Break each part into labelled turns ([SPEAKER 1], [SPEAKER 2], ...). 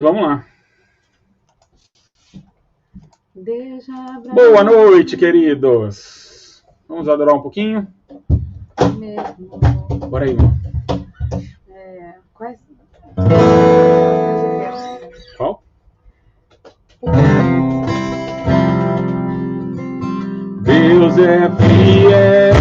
[SPEAKER 1] Vamos lá. Boa noite, queridos. Vamos adorar um pouquinho?
[SPEAKER 2] Mesmo.
[SPEAKER 1] Bora aí, irmão.
[SPEAKER 2] Quais?
[SPEAKER 1] Qual? Deus é fiel.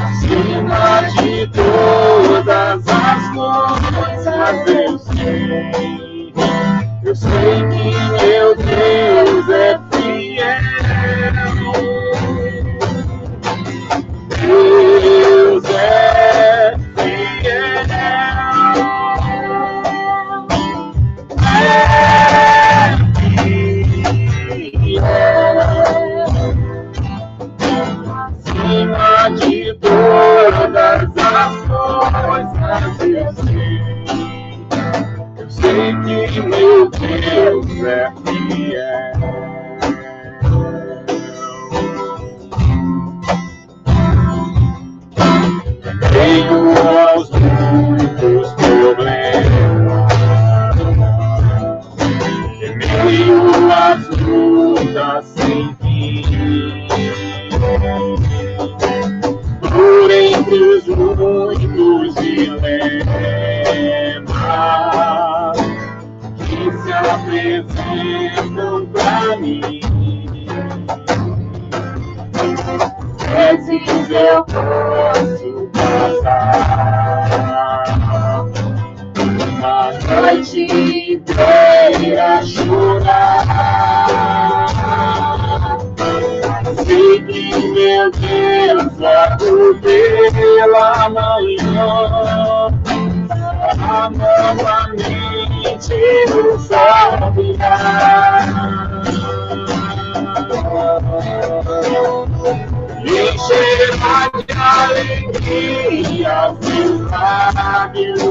[SPEAKER 1] Acima de todas as coisas eu sei que meu Deus é fiel. Deus é fiel. Acima de todas as coisas eu sei que meu Deus é fiel. Meio aos muitos problemas, em meio às lutas sem fim, por entre os muitos dilemas que se apresentam pra mim, vezes eu posso passar uma noite inteira chorar. Sei que meu Deus logo pela manhã novamente o sol brilhar. Encherá de alegria seus lábios,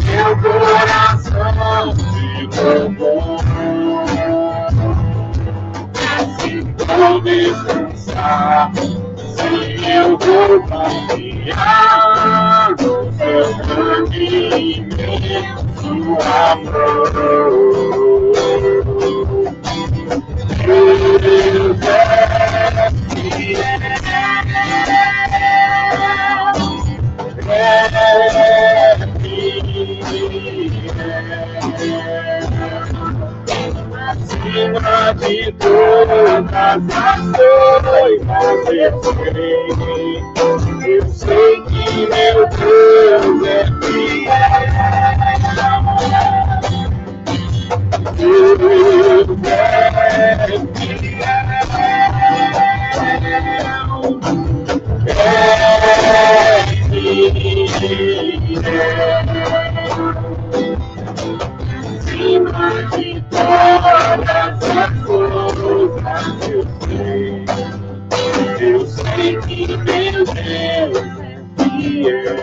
[SPEAKER 1] meu coração de louvor. Assim vou descansar, se eu vou confiar no seu grande e imenso amor. Deus é fiel, acima de todas as coisas eu sei que meu Deus é fiel. Deus é acima de todas as coisas eu sei que meu Deus é fiel.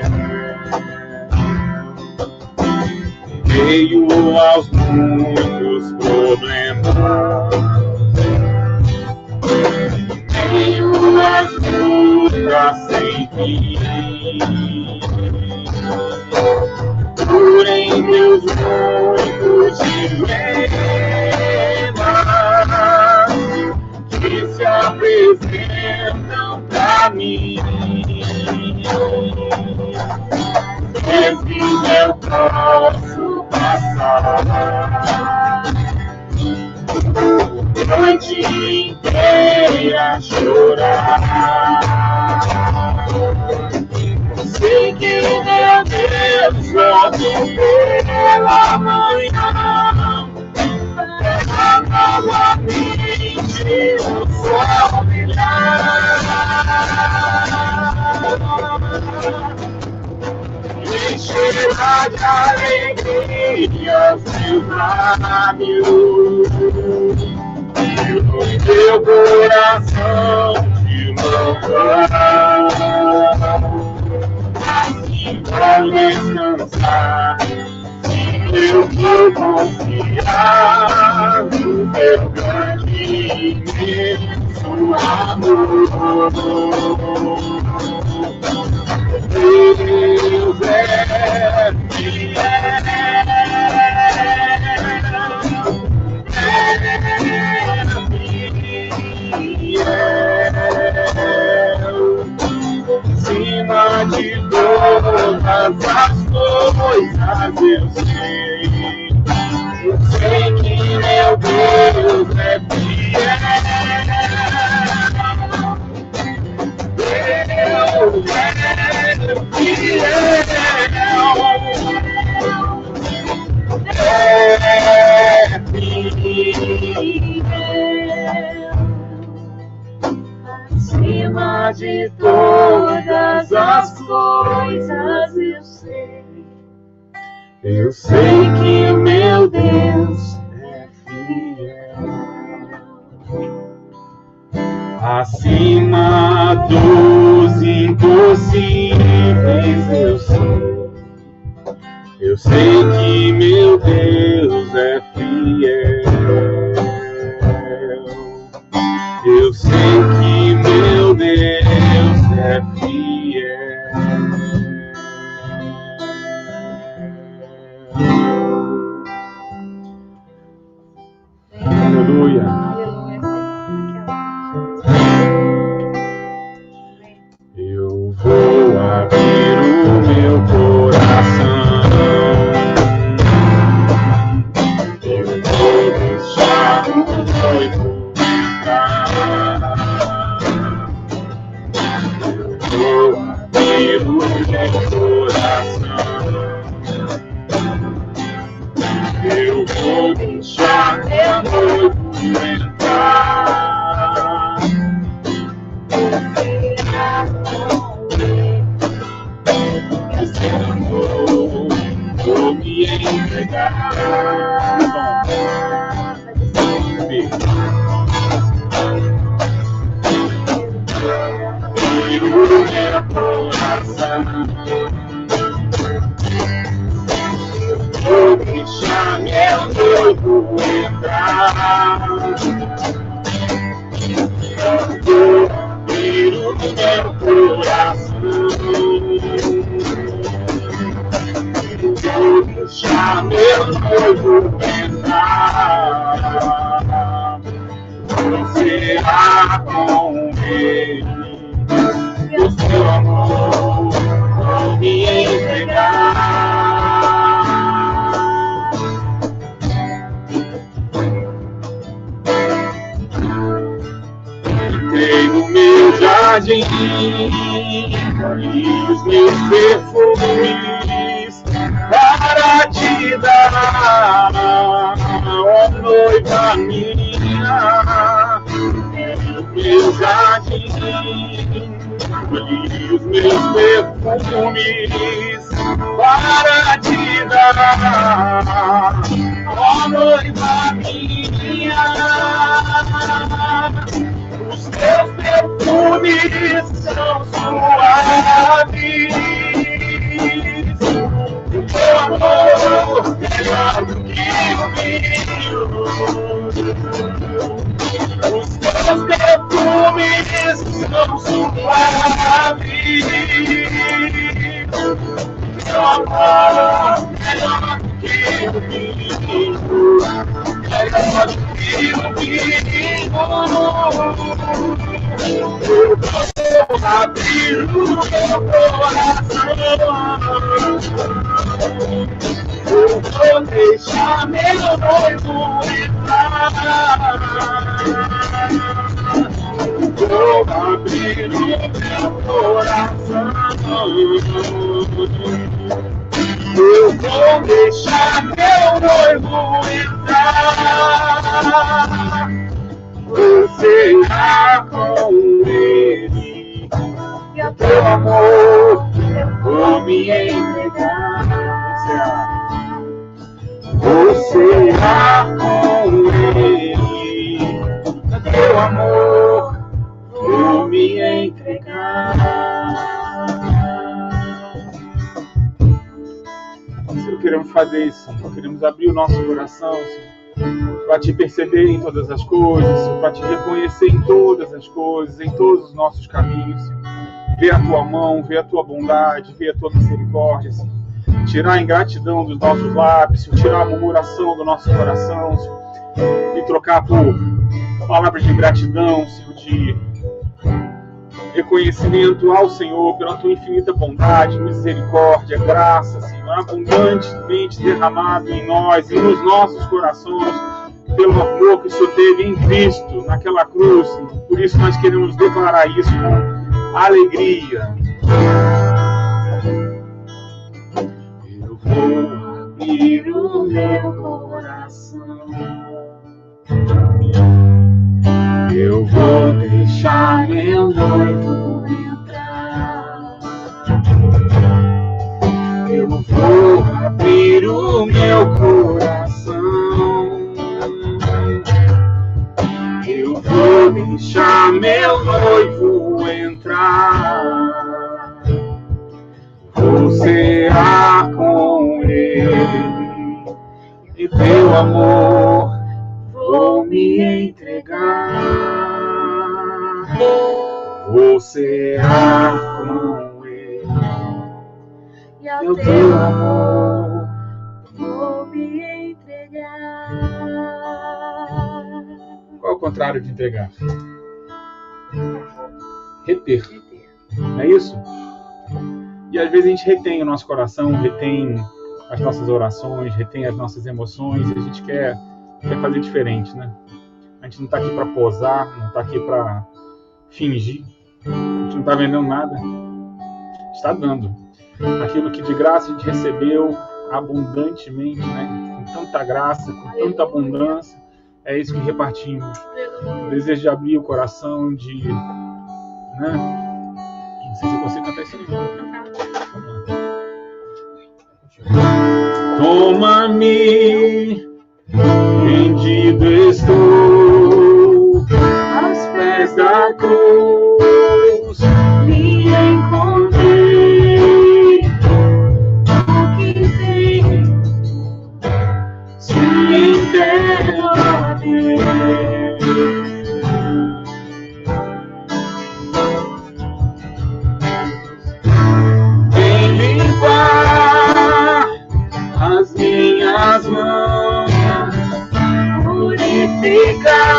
[SPEAKER 1] Meio aos muitos problemas, meio às lutas sem fim, por entre os muitos dilemas que se apresentam pra mim, vezes eu posso passar noite inteira chorar. Sei que meu Deus logo pela manhã novamente o sol brilhar. Encherá de alegria seus lábios, meu coração de louvor. Assim vou descansar, se eu vou confiar no teu grande imenso amor. Deus é acima de todas as coisas eu sei que meu Deus é fiel. Deus é acima de todas as coisas eu sei que meu Deus é fiel. Acima dos impossíveis eu sei que meu Deus é fiel. Eu sei que meu Deus é fiel. Aleluia. Eu vou abrir o meu coração. Eu vou deixar o noivo entrar. Eu vou abrir o meu coração. Eu vou deixar meu noivo entrar. Vou me entregar. Abrir o meu coração. Vou deixar meu noivo entrar. Vou abrir o meu coração. Vou deixar meu noivo entrar. Vou será com ele. O seu amor vou me entregar. Entrei no meu jardim e os meus perfumes para te dar, ó noiva minha. Meu jardim e os meus perfumes para te dar, ó noiva minha. Os teus perfumes são suaves, o teu amor melhor do que o vinho. Os teus perfumes são suaves, teu amor melhor do que o vinho. Melhor do que o vinho. Eu vou abrir o meu coração. Eu vou deixar meu noivo entrar. Vou abrir o meu coração. Eu vou deixar meu noivo entrar. Você irá com ele. E o teu amor eu vou me entregar. Você irá com ele. O teu amor vou me entregar. Senhor, queremos fazer isso, Senhor. Queremos abrir o nosso coração, Senhor. para te perceber em todas as coisas, para te reconhecer em todas as coisas, em todos os nossos caminhos, Senhor. Ver a tua mão, ver a tua bondade, ver a tua misericórdia, Senhor. Tirar a ingratidão dos nossos lábios, Senhor. Tirar a murmuração do nosso coração, Senhor. E trocar por palavras de gratidão, Senhor, de reconhecimento ao Senhor pela tua infinita bondade, misericórdia, graça, Senhor, abundantemente derramado em nós e nos nossos corações, pelo amor que o Senhor teve em Cristo naquela cruz, Senhor. Por isso nós queremos declarar isso com alegria. Eu vou abrir o meu coração, eu vou deixar meu noivo entrar, eu vou abrir o meu coração, eu vou deixar meu noivo entrar, vou cear com ele e teu amor vou me entregar, vou cear com ele e ao teu amor vou me entregar. Qual é o contrário de entregar? Reter. Não é isso? E às vezes a gente retém o nosso coração, retém as nossas orações, retém as nossas emoções, e a gente quer fazer diferente, né? A gente não está aqui para posar, não está aqui para fingir, a gente não está vendendo nada, a gente está dando aquilo que de graça a gente recebeu abundantemente, né? Com tanta graça, com tanta abundância, é isso que repartimos. O desejo de abrir o coração, de, né? Não sei se eu consigo cantar isso aí. Toma-me, rendido estou aos pés da cruz, me encontrei, o que tem se entrega a Deus. Vem limpar as minhas mãos, purificar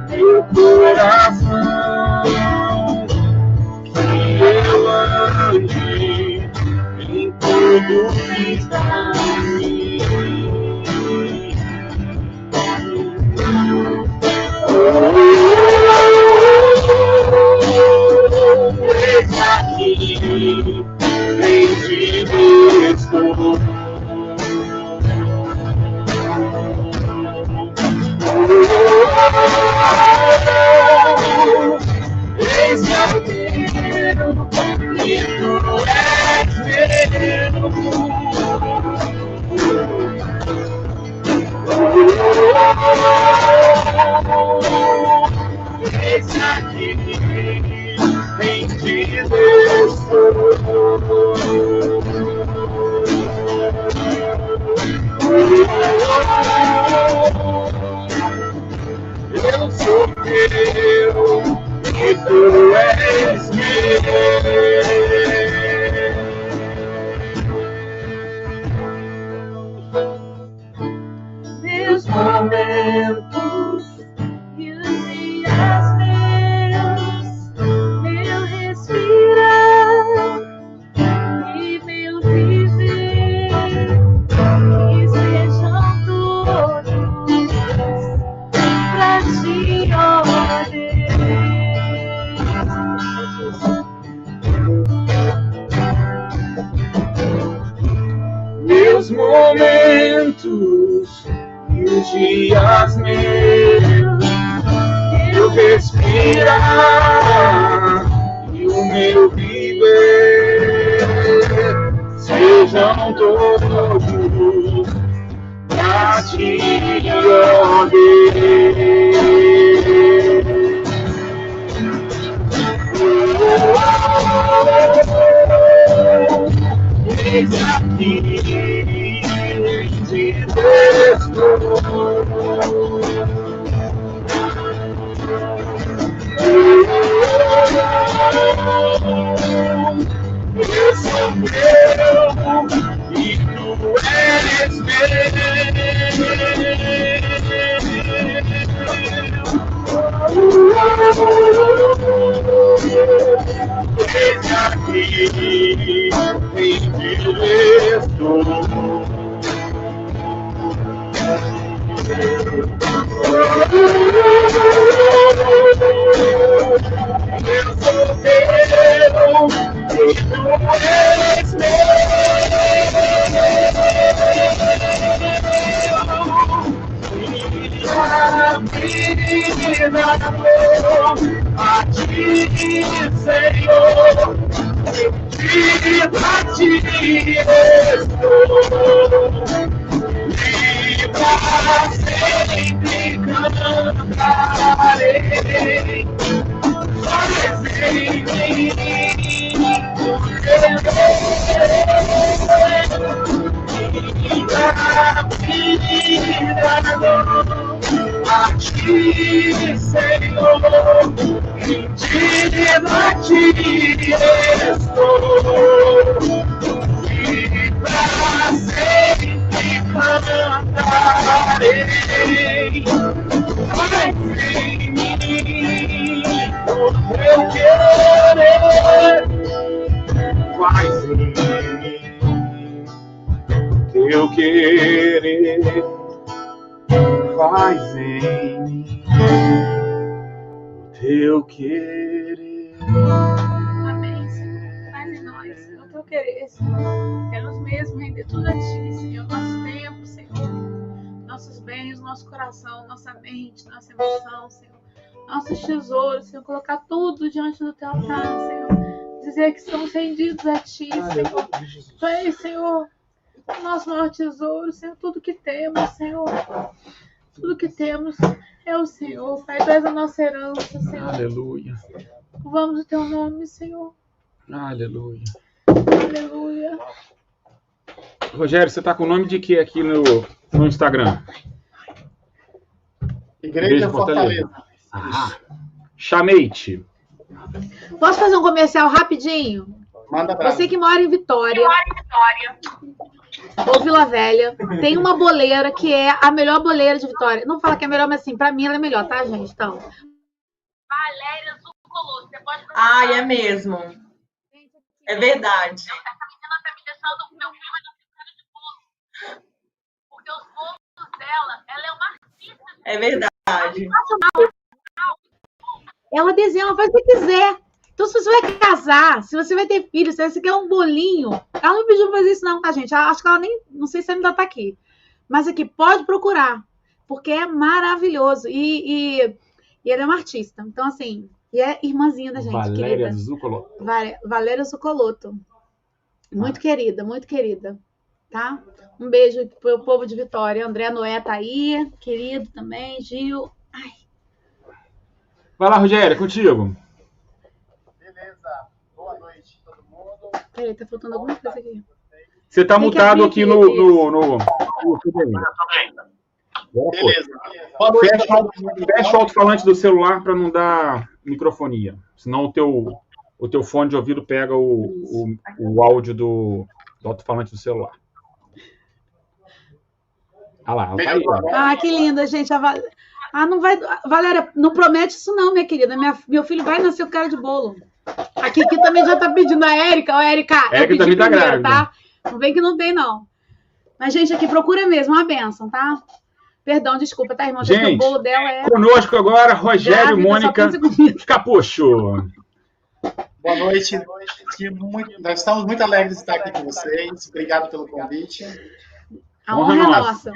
[SPEAKER 1] meu coração, que eu ande em tudo que está em mim. Eis aqui, rendido estou. Eis-me inteiro, e tu és meu. Eis-me aqui, rendido eu sou teu e tu és meu. Meus momentos e os dias meus, meu respirar e meu viver, que sejam todos pra ti, ó Deus. Meus momentos e os dias meus, meu respirar e o meu viver, sejam todos pra ti, ó Deus. Eis aqui, rendido estou. Eu sou teu e tu és Eis aqui, em ti estou. Eu sou teu e tu és a ti, Senhor, e a ti estou. E para sempre cantarei. Faz em mim o a ti, Senhor, rendido a ti estou, e para sempre cantarei. Faz em mim o teu querer, faz em mim o teu querer. Faz em mim o teu querer.
[SPEAKER 2] Amém, Senhor. Faz em nós o teu querer, Senhor. Queremos mesmo render tudo a ti, Senhor. Nosso tempo, Senhor. Nossos bens, nosso coração, nossa mente, nossa emoção, Senhor. Nossos tesouros, Senhor. Colocar tudo diante do teu altar, Senhor. Dizer que somos rendidos a ti, Senhor. Tu és, Senhor, o nosso maior tesouro, Senhor. Tudo que temos, Senhor. Tudo que temos é o Senhor, Pai. Tu és a nossa herança, Senhor.
[SPEAKER 1] Aleluia.
[SPEAKER 2] Louvamos o teu nome, Senhor.
[SPEAKER 1] Aleluia.
[SPEAKER 2] Aleluia.
[SPEAKER 1] Rogério, você tá com o nome de quê aqui no Instagram?
[SPEAKER 3] Igreja Fortaleza.
[SPEAKER 1] Ah, chamei-te.
[SPEAKER 2] Posso fazer um comercial rapidinho?
[SPEAKER 3] Manda pra
[SPEAKER 2] Você que mora em Vitória ou Vila Velha, tem uma boleira que é a melhor boleira de Vitória. Não fala que é melhor, mas assim, pra mim ela é melhor, tá, gente? Então,
[SPEAKER 4] Valéria Zucoloto. Você pode procurar.
[SPEAKER 5] Ai, é mesmo. É verdade.
[SPEAKER 4] Essa menina tá me deixando o meu filho vai dar de bolo. Porque os bolos dela, ela é uma artista.
[SPEAKER 5] É verdade.
[SPEAKER 2] ela desenha, ela faz o que quiser. Então, se você vai casar, se você vai ter filho, se você quer um bolinho, ela não pediu pra fazer isso não, tá, gente? Acho que ela nem, não sei se ela ainda tá aqui. Mas aqui, pode procurar, porque é maravilhoso. E ela é uma artista. Então, assim, e é irmãzinha da gente,
[SPEAKER 1] Valéria
[SPEAKER 2] querida.
[SPEAKER 1] Zucoloto.
[SPEAKER 2] Valéria Zucoloto. Muito querida, tá? Um beijo pro povo de Vitória. André Noé tá aí, querido também, Gil. Ai,
[SPEAKER 1] Vai lá, Rogério, é contigo.
[SPEAKER 3] Beleza. Boa noite, todo mundo.
[SPEAKER 2] peraí, tá faltando alguma coisa aqui.
[SPEAKER 1] Você tá
[SPEAKER 2] Tem que
[SPEAKER 1] mutado
[SPEAKER 2] abrir
[SPEAKER 1] aqui
[SPEAKER 2] aqui,
[SPEAKER 1] no...
[SPEAKER 3] Beleza. Boa noite,
[SPEAKER 1] Fecha o alto-falante do celular para não dar microfonia. Senão o teu fone de ouvido pega o áudio do alto-falante do celular. Ah lá, ela tá aí.
[SPEAKER 2] Ah, que linda, gente. Não vai. Valéria, não promete isso, não, minha querida. Meu filho vai nascer com cara de bolo. Aqui também já tá pedindo a Érica. Ó, Érica, eu pedi
[SPEAKER 1] também tá
[SPEAKER 2] primeiro,
[SPEAKER 1] grávida.
[SPEAKER 2] tá? Não vem que não tem, não. Mas, gente, aqui procura mesmo, uma bênção, tá? Perdão, desculpa, tá, irmão?
[SPEAKER 1] Gente,
[SPEAKER 2] o bolo dela é.
[SPEAKER 1] Conosco agora, Rogério
[SPEAKER 2] grávida,
[SPEAKER 1] Mônica
[SPEAKER 2] só pensa comigo.
[SPEAKER 1] Capucho.
[SPEAKER 3] Boa noite. Nós estamos muito alegres de estar aqui com vocês. Obrigado pelo convite.
[SPEAKER 2] A honra é nossa.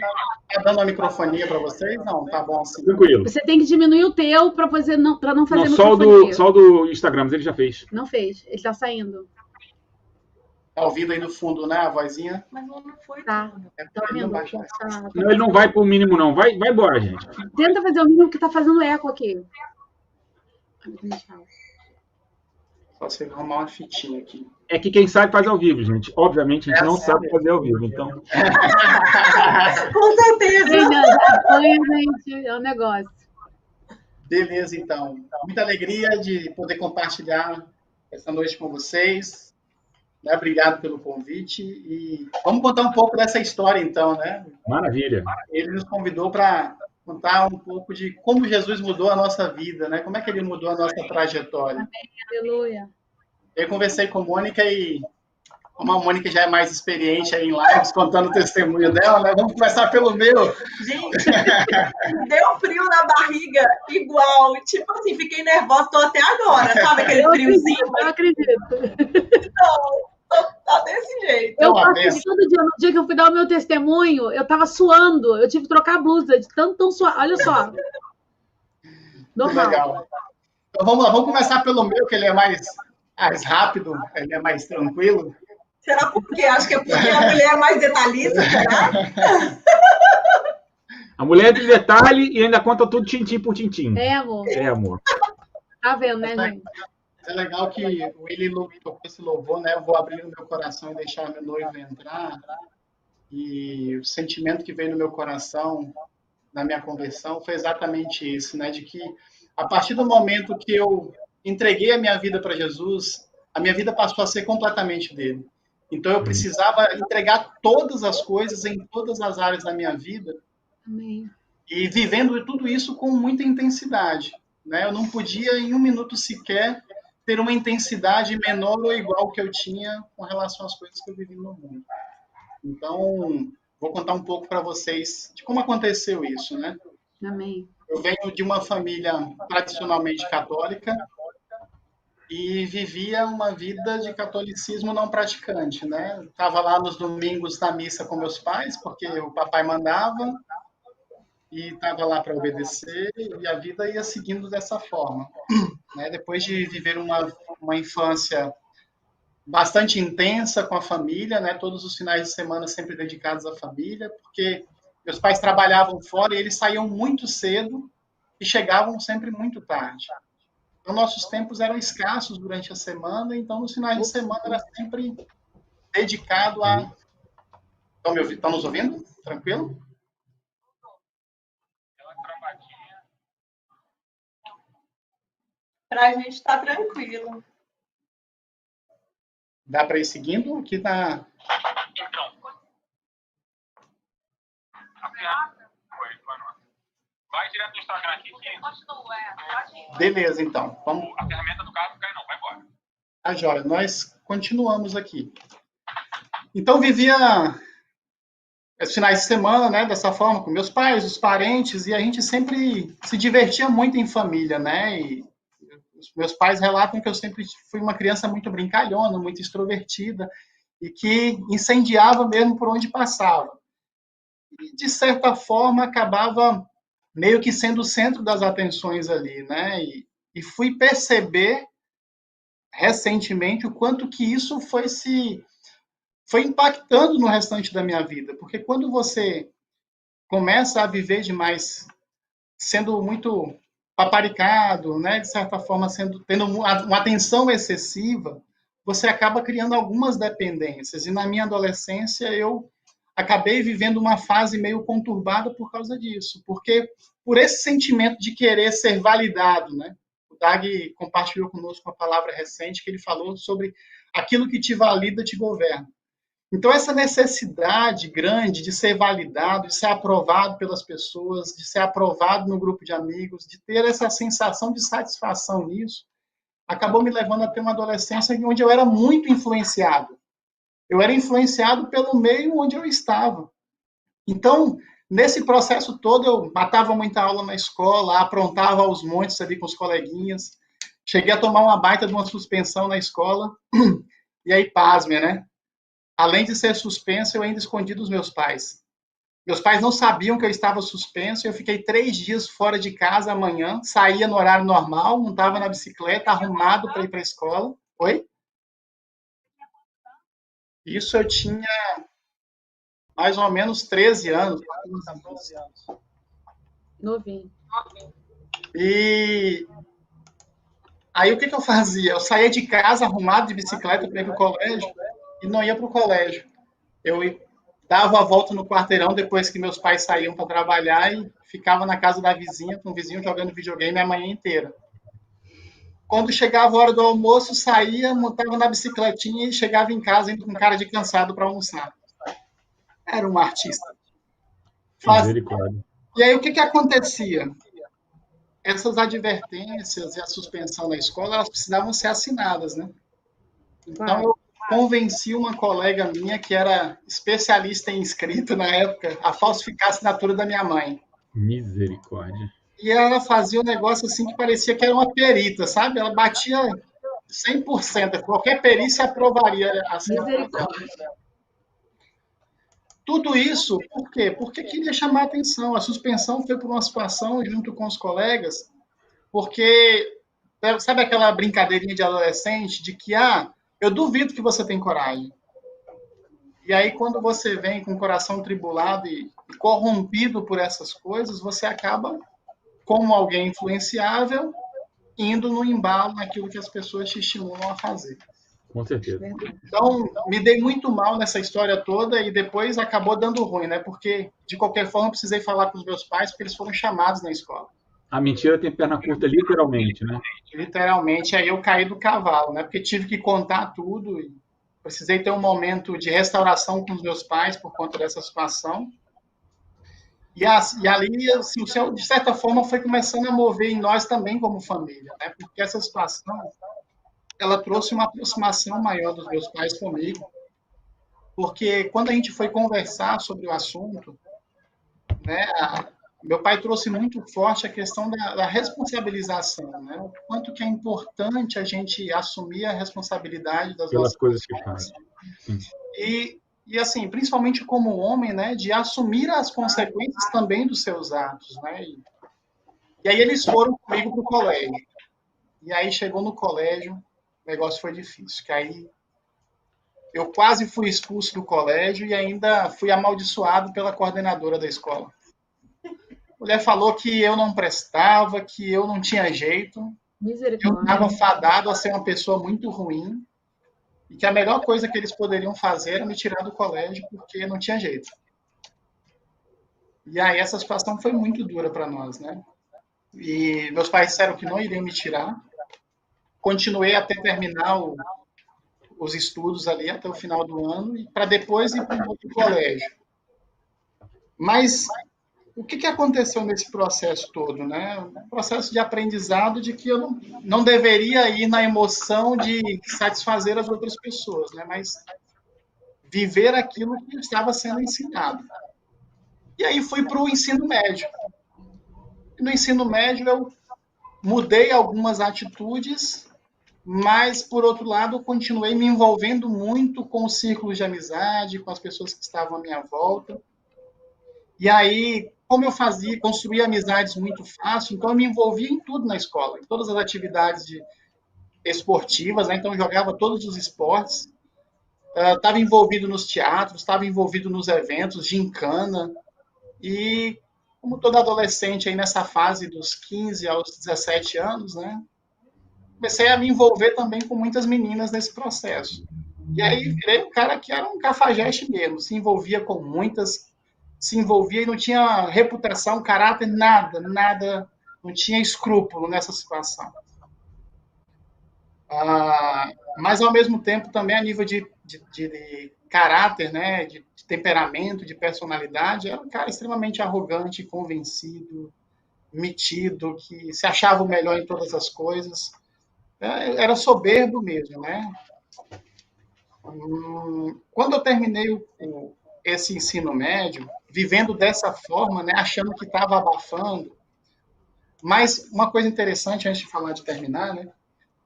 [SPEAKER 3] Tá dando a microfonia para vocês? Não, tá bom assim.
[SPEAKER 1] Tranquilo.
[SPEAKER 2] Você tem que diminuir o teu pra não fazer
[SPEAKER 1] Não,
[SPEAKER 2] microfonia.
[SPEAKER 1] só o do Instagram, mas ele já fez.
[SPEAKER 2] Não fez. Ele tá saindo.
[SPEAKER 3] Tá ouvindo aí no fundo, né, a vozinha?
[SPEAKER 5] Mas não foi.
[SPEAKER 2] Tá.
[SPEAKER 3] É
[SPEAKER 2] Tá
[SPEAKER 3] porque ele
[SPEAKER 2] vendo?
[SPEAKER 3] não baixa.
[SPEAKER 2] Tá.
[SPEAKER 1] Não, ele não vai pro mínimo, não. Vai embora, gente.
[SPEAKER 2] Tenta fazer o mínimo que tá fazendo eco aqui.
[SPEAKER 3] Só você arrumar uma fitinha aqui.
[SPEAKER 1] É que quem sabe faz ao vivo, gente. Obviamente, a gente não
[SPEAKER 3] Essa é
[SPEAKER 1] sabe
[SPEAKER 3] a
[SPEAKER 1] fazer ao vivo, então...
[SPEAKER 5] Com certeza.
[SPEAKER 2] Gente, é um negócio.
[SPEAKER 3] Beleza, então. Muita alegria de poder compartilhar essa noite com vocês. Né? Obrigado pelo convite. E vamos contar um pouco dessa história, então, né?
[SPEAKER 1] Maravilha.
[SPEAKER 3] Ele nos convidou para contar um pouco de como Jesus mudou a nossa vida, né? Como é que ele mudou a nossa trajetória.
[SPEAKER 2] Aleluia.
[SPEAKER 3] Eu conversei com a Mônica e como a Mônica já é mais experiente aí em lives, contando o testemunho dela, né? Vamos começar pelo meu.
[SPEAKER 5] Gente, deu frio na barriga igual. Tipo assim, fiquei nervosa, tô até agora, sabe? Aquele friozinho.
[SPEAKER 2] Eu acredito.
[SPEAKER 5] Então, tá desse jeito.
[SPEAKER 2] Eu passei todo dia, no dia que eu fui dar o meu testemunho, eu tava suando. Eu tive que trocar a blusa de tão suar. Olha só. Normal.
[SPEAKER 3] Legal. Então vamos lá, vamos começar pelo meu, que ele é mais rápido, ele é mais tranquilo.
[SPEAKER 5] Será por quê? Acho que é porque a mulher é mais detalhista, será?
[SPEAKER 1] A mulher de detalhe e ainda conta tudo tintim por tintim.
[SPEAKER 2] É, amor.
[SPEAKER 1] É, amor.
[SPEAKER 2] Tá vendo, né, gente?
[SPEAKER 3] É legal que ele tocou esse louvor, né? Eu vou abrir o meu coração e deixar meu noivo entrar. E o sentimento que veio no meu coração, na minha conversão, foi exatamente isso, né? De que a partir do momento que eu entreguei a minha vida para Jesus, a minha vida passou a ser completamente dele. Então eu precisava entregar todas as coisas em todas as áreas da minha vida.
[SPEAKER 2] Amém.
[SPEAKER 3] E vivendo tudo isso com muita intensidade, né? Eu não podia em um minuto sequer ter uma intensidade menor ou igual que eu tinha com relação às coisas que eu vivi no mundo. Então, vou contar um pouco para vocês de como aconteceu isso, né?
[SPEAKER 2] Amém.
[SPEAKER 3] Eu venho de uma família tradicionalmente católica e vivia uma vida de catolicismo não praticante, né? Estava lá nos domingos na missa com meus pais, porque o papai mandava, e estava lá para obedecer, e a vida ia seguindo dessa forma. Né? Depois de viver uma infância bastante intensa com a família, né? Todos os finais de semana sempre dedicados à família, porque meus pais trabalhavam fora e eles saíam muito cedo e chegavam sempre muito tarde. Então, nossos tempos eram escassos durante a semana, então nos finais de semana era sempre dedicado a... Estão nos ouvindo? Tranquilo?
[SPEAKER 5] Pra gente tá tranquilo.
[SPEAKER 3] Dá para ir seguindo? Aqui tá...
[SPEAKER 1] Vai direto no Instagram aqui.
[SPEAKER 3] Beleza, então. Vamos...
[SPEAKER 1] A ferramenta do carro não cai não, vai embora.
[SPEAKER 3] Ah, joia. Nós continuamos aqui. Então, vivia os finais de semana, né, dessa forma, com meus pais, os parentes, e a gente sempre se divertia muito em família, né? E os meus pais relatam que eu sempre fui uma criança muito brincalhona, muito extrovertida, e que incendiava mesmo por onde passava. E, de certa forma, acabava meio que sendo o centro das atenções ali, né? E fui perceber recentemente o quanto que isso foi impactando no restante da minha vida, porque quando você começa a viver demais, sendo muito paparicado, né, de certa forma tendo uma atenção excessiva, você acaba criando algumas dependências. E na minha adolescência eu acabei vivendo uma fase meio conturbada por causa disso, porque por esse sentimento de querer ser validado, né? O Dag compartilhou conosco uma palavra recente que ele falou sobre aquilo que te valida te governa. Então, essa necessidade grande de ser validado, de ser aprovado pelas pessoas, de ser aprovado no grupo de amigos, de ter essa sensação de satisfação nisso, acabou me levando a ter uma adolescência onde eu era muito influenciado. Eu era influenciado pelo meio onde eu estava. Então, nesse processo todo, eu matava muita aula na escola, aprontava aos montes ali com os coleguinhas, cheguei a tomar uma baita de uma suspensão na escola, e aí, pasme, né? Além de ser suspenso, eu ainda escondi dos meus pais. Meus pais não sabiam que eu estava suspenso, eu fiquei 3 dias fora de casa amanhã, saía no horário normal, montava na bicicleta, arrumado para ir para a escola. Oi? Isso eu tinha mais ou menos 13 anos. 14 anos.
[SPEAKER 2] Novinho.
[SPEAKER 3] E aí o que eu fazia? Eu saía de casa arrumado de bicicleta para ir para o colégio e não ia para o colégio. Eu dava a volta no quarteirão depois que meus pais saíam para trabalhar e ficava na casa da vizinha, com o vizinho jogando videogame a manhã inteira. Quando chegava a hora do almoço, saía, montava na bicicletinha e chegava em casa indo com cara de cansado para almoçar. Era um artista.
[SPEAKER 1] Misericórdia.
[SPEAKER 3] E aí, o que acontecia? Essas advertências e a suspensão na escola, elas precisavam ser assinadas, né? Então, eu convenci uma colega minha, que era especialista em escrita na época, a falsificar a assinatura da minha mãe.
[SPEAKER 1] Misericórdia.
[SPEAKER 3] E ela fazia um negócio assim que parecia que era uma perita, sabe? Ela batia 100%. Qualquer perícia aprovaria a assinatura dela. Tudo isso, por quê? Porque queria chamar a atenção. A suspensão foi por uma situação junto com os colegas, porque, sabe aquela brincadeirinha de adolescente de que, eu duvido que você tem coragem. E aí, quando você vem com o coração tribulado e corrompido por essas coisas, você acaba, como alguém influenciável, indo no embalo naquilo que as pessoas te estimulam a fazer.
[SPEAKER 1] Com certeza.
[SPEAKER 3] Então, me dei muito mal nessa história toda e depois acabou dando ruim, né? Porque, de qualquer forma, eu precisei falar com os meus pais porque eles foram chamados na escola.
[SPEAKER 1] A mentira tem perna curta, literalmente, né?
[SPEAKER 3] Literalmente, aí eu caí do cavalo, né? Porque tive que contar tudo e precisei ter um momento de restauração com os meus pais por conta dessa situação. E ali, assim, o céu, de certa forma, foi começando a mover em nós também como família, né? Porque essa situação, ela trouxe uma aproximação maior dos meus pais comigo, porque quando a gente foi conversar sobre o assunto, né, meu pai trouxe muito forte a questão da responsabilização, né? O quanto que é importante a gente assumir a responsabilidade das
[SPEAKER 1] Pelas
[SPEAKER 3] nossas
[SPEAKER 1] coisas que
[SPEAKER 3] ações.
[SPEAKER 1] faz.
[SPEAKER 3] E assim, principalmente como homem, né, de assumir as consequências também dos seus atos, né? E aí eles foram comigo para o colégio. E aí chegou no colégio, o negócio foi difícil, que aí eu quase fui expulso do colégio e ainda fui amaldiçoado pela coordenadora da escola. A mulher falou que eu não prestava, que eu não tinha jeito, eu estava fadado a ser uma pessoa muito ruim e que a melhor coisa que eles poderiam fazer era me tirar do colégio porque não tinha jeito. E aí essa situação foi muito dura para nós, né? E meus pais disseram que não iriam me tirar. Continuei até terminar os estudos ali até o final do ano e para depois ir para um outro colégio. Mas o que aconteceu nesse processo todo, né? Um processo de aprendizado de que eu não deveria ir na emoção de satisfazer as outras pessoas, né? Mas viver aquilo que estava sendo ensinado. E aí fui para o ensino médio. No ensino médio eu mudei algumas atitudes, mas, por outro lado, eu continuei me envolvendo muito com os círculos de amizade, com as pessoas que estavam à minha volta. E aí, como eu construía amizades muito fácil, então eu me envolvia em tudo na escola, em todas as atividades esportivas, né? Então eu jogava todos os esportes, estava envolvido nos teatros, estava envolvido nos eventos, gincana, e como todo adolescente aí nessa fase dos 15 aos 17 anos, né? Comecei a me envolver também com muitas meninas nesse processo. E aí virei um cara que era um cafajeste mesmo, se envolvia com muitas, se envolvia e não tinha reputação, caráter, nada, não tinha escrúpulo nessa situação. Mas, ao mesmo tempo, também a nível de caráter, né, de temperamento, de personalidade, era um cara extremamente arrogante, convencido, metido, que se achava o melhor em todas as coisas. Era soberbo mesmo, né? Quando eu terminei esse ensino médio, vivendo dessa forma, né, achando que estava abafando, mas uma coisa interessante, antes de falar de terminar, né,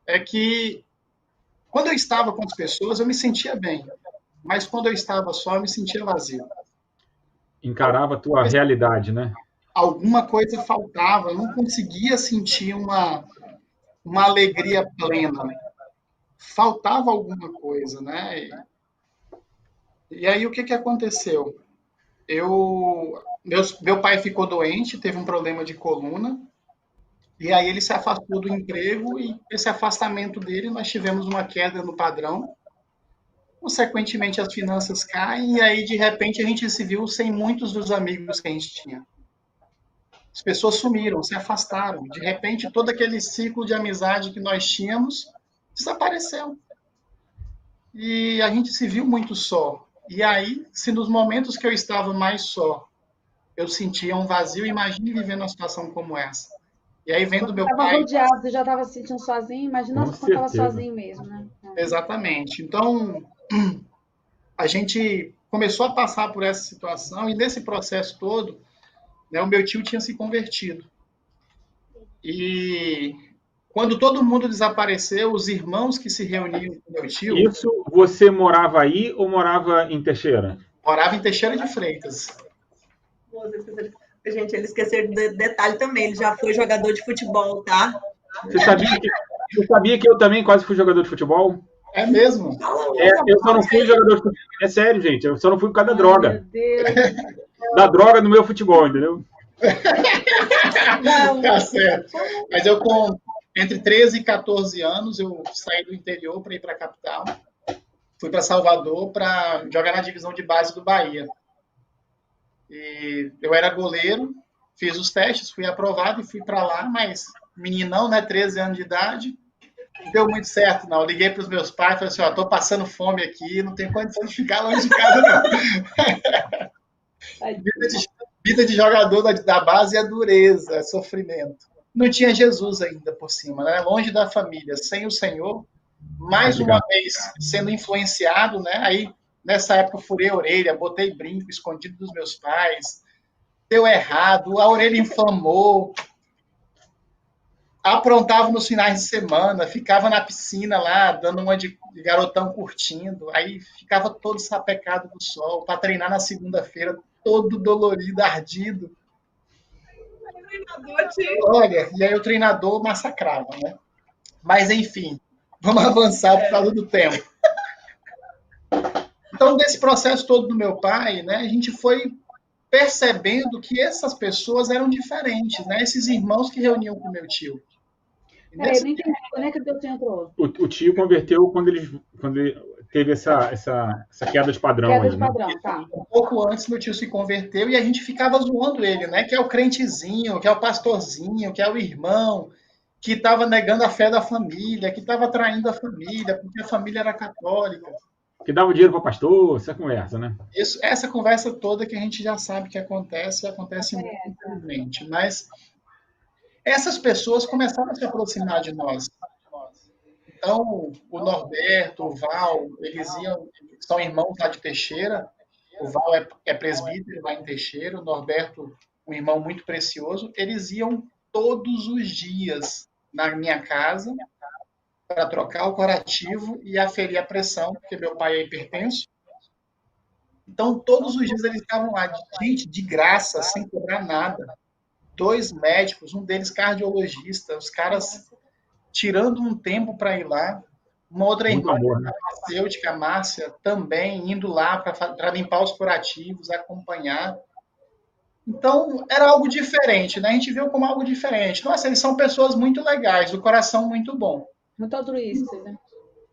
[SPEAKER 3] é que quando eu estava com as pessoas, eu me sentia bem, mas quando eu estava só, eu me sentia vazio.
[SPEAKER 1] Encarava a tua realidade, né?
[SPEAKER 3] Alguma coisa faltava, eu não conseguia sentir uma alegria plena, né? Faltava alguma coisa, né? E aí o que aconteceu? Meu pai ficou doente, teve um problema de coluna, e aí ele se afastou do emprego, e esse afastamento dele, nós tivemos uma queda no padrão, consequentemente as finanças caem, e aí de repente a gente se viu sem muitos dos amigos que a gente tinha. As pessoas sumiram, se afastaram. De repente, todo aquele ciclo de amizade que nós tínhamos desapareceu. E a gente se viu muito só. E aí, se nos momentos que eu estava mais só, eu sentia um vazio, imagine vivendo uma situação como essa. E aí, vendo meu
[SPEAKER 2] Estava
[SPEAKER 3] pai...
[SPEAKER 2] rodeado, já estava se sentindo sozinho. Imagina
[SPEAKER 1] Com
[SPEAKER 2] quando estava
[SPEAKER 1] certeza.
[SPEAKER 2] sozinho mesmo, né?
[SPEAKER 3] Exatamente. Então, a gente começou a passar por essa situação e nesse processo todo, né, o meu tio tinha se convertido. E quando todo mundo desapareceu, os irmãos que se reuniam com meu tio
[SPEAKER 1] Isso, você morava aí ou morava em Teixeira?
[SPEAKER 3] moravam em Teixeira de Freitas.
[SPEAKER 5] Gente, ele esqueceu de detalhe também. Ele já foi jogador de futebol, tá?
[SPEAKER 1] Você sabia que eu também quase fui jogador de futebol?
[SPEAKER 3] É mesmo?
[SPEAKER 1] Eu só não fui jogador de futebol. É sério, gente. Eu só não fui por causa da
[SPEAKER 2] Ai, meu
[SPEAKER 1] droga.
[SPEAKER 2] Deus.
[SPEAKER 1] Da droga no meu futebol, entendeu?
[SPEAKER 3] Tá certo. Mas eu, com entre 13 e 14 anos, eu saí do interior para ir para a capital. Fui para Salvador para jogar na divisão de base do Bahia. E eu era goleiro, fiz os testes, fui aprovado e fui para lá, mas meninão, né, 13 anos de idade, não deu muito certo, não. Eu liguei para os meus pais e falei assim, ó, tô passando fome aqui, não tenho condição de ficar longe de casa, não. Vida de jogador da base é dureza, é sofrimento. Não tinha Jesus ainda por cima, né? Longe da família, sem o Senhor, mais uma vez sendo influenciado, né? Aí, nessa época, eu furei a orelha, botei brinco escondido dos meus pais, deu errado, a orelha inflamou, aprontava nos finais de semana, ficava na piscina lá, dando uma de garotão curtindo, aí ficava todo sapecado do sol, para treinar na segunda-feira, todo dolorido, ardido. Olha, e aí o treinador massacrava, né? Mas, enfim, vamos avançar por causa do tempo. Então, nesse processo todo do meu pai, né, a gente foi percebendo que essas pessoas eram diferentes, né? Esses irmãos que reuniam com meu tio.
[SPEAKER 2] Peraí, eu não entendi. Quando é que o teu tio entrou?
[SPEAKER 1] O tio converteu quando ele teve essa queda de padrão
[SPEAKER 2] Queda
[SPEAKER 1] aí,
[SPEAKER 2] de
[SPEAKER 1] né?
[SPEAKER 2] padrão, tá.
[SPEAKER 3] Um pouco antes, meu tio se converteu e a gente ficava zoando ele, né? Que é o crentezinho, que é o pastorzinho, que é o irmão, que estava negando a fé da família, que estava traindo a família, porque a família era católica.
[SPEAKER 1] Que dava dinheiro para pastor, essa conversa, né?
[SPEAKER 3] Essa conversa toda que a gente já sabe que acontece, e acontece muito, infelizmente. Mas essas pessoas começaram a se aproximar de nós. Então, o Norberto, o Val, eles são irmãos lá de Teixeira. O Val é presbítero lá em Teixeira, o Norberto, um irmão muito precioso. Eles iam todos os dias na minha casa para trocar o curativo e aferir a pressão, porque meu pai é hipertenso. Então, todos os dias eles estavam lá, gente, de graça, sem cobrar nada. 2 médicos, um deles cardiologista, os caras tirando um tempo para ir lá. Uma outra
[SPEAKER 1] Muito
[SPEAKER 3] irmã
[SPEAKER 1] amor, né?
[SPEAKER 3] farmacêutica, a Márcia, também indo lá para limpar os curativos, acompanhar. Então, era algo diferente, né? A gente viu como algo diferente. Nossa, eles são pessoas muito legais, do coração muito bom.
[SPEAKER 2] Muito altruísta, né?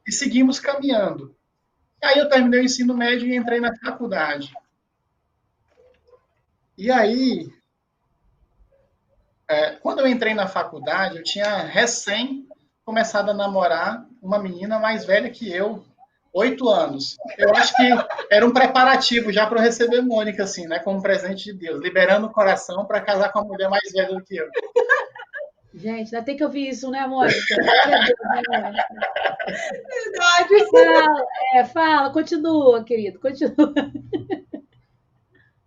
[SPEAKER 3] E seguimos caminhando. Aí eu terminei o ensino médio e entrei na faculdade. E aí, quando eu entrei na faculdade, eu tinha recém começado a namorar uma menina mais velha que eu, 8 anos. Eu acho que era um preparativo já para eu receber Mônica, assim, né, como presente de Deus, liberando o coração para casar com uma mulher mais velha do que eu.
[SPEAKER 2] Gente, ainda tem que ouvir isso, né, Mônica?
[SPEAKER 5] Verdade.
[SPEAKER 2] Fala, continua, querido, continua.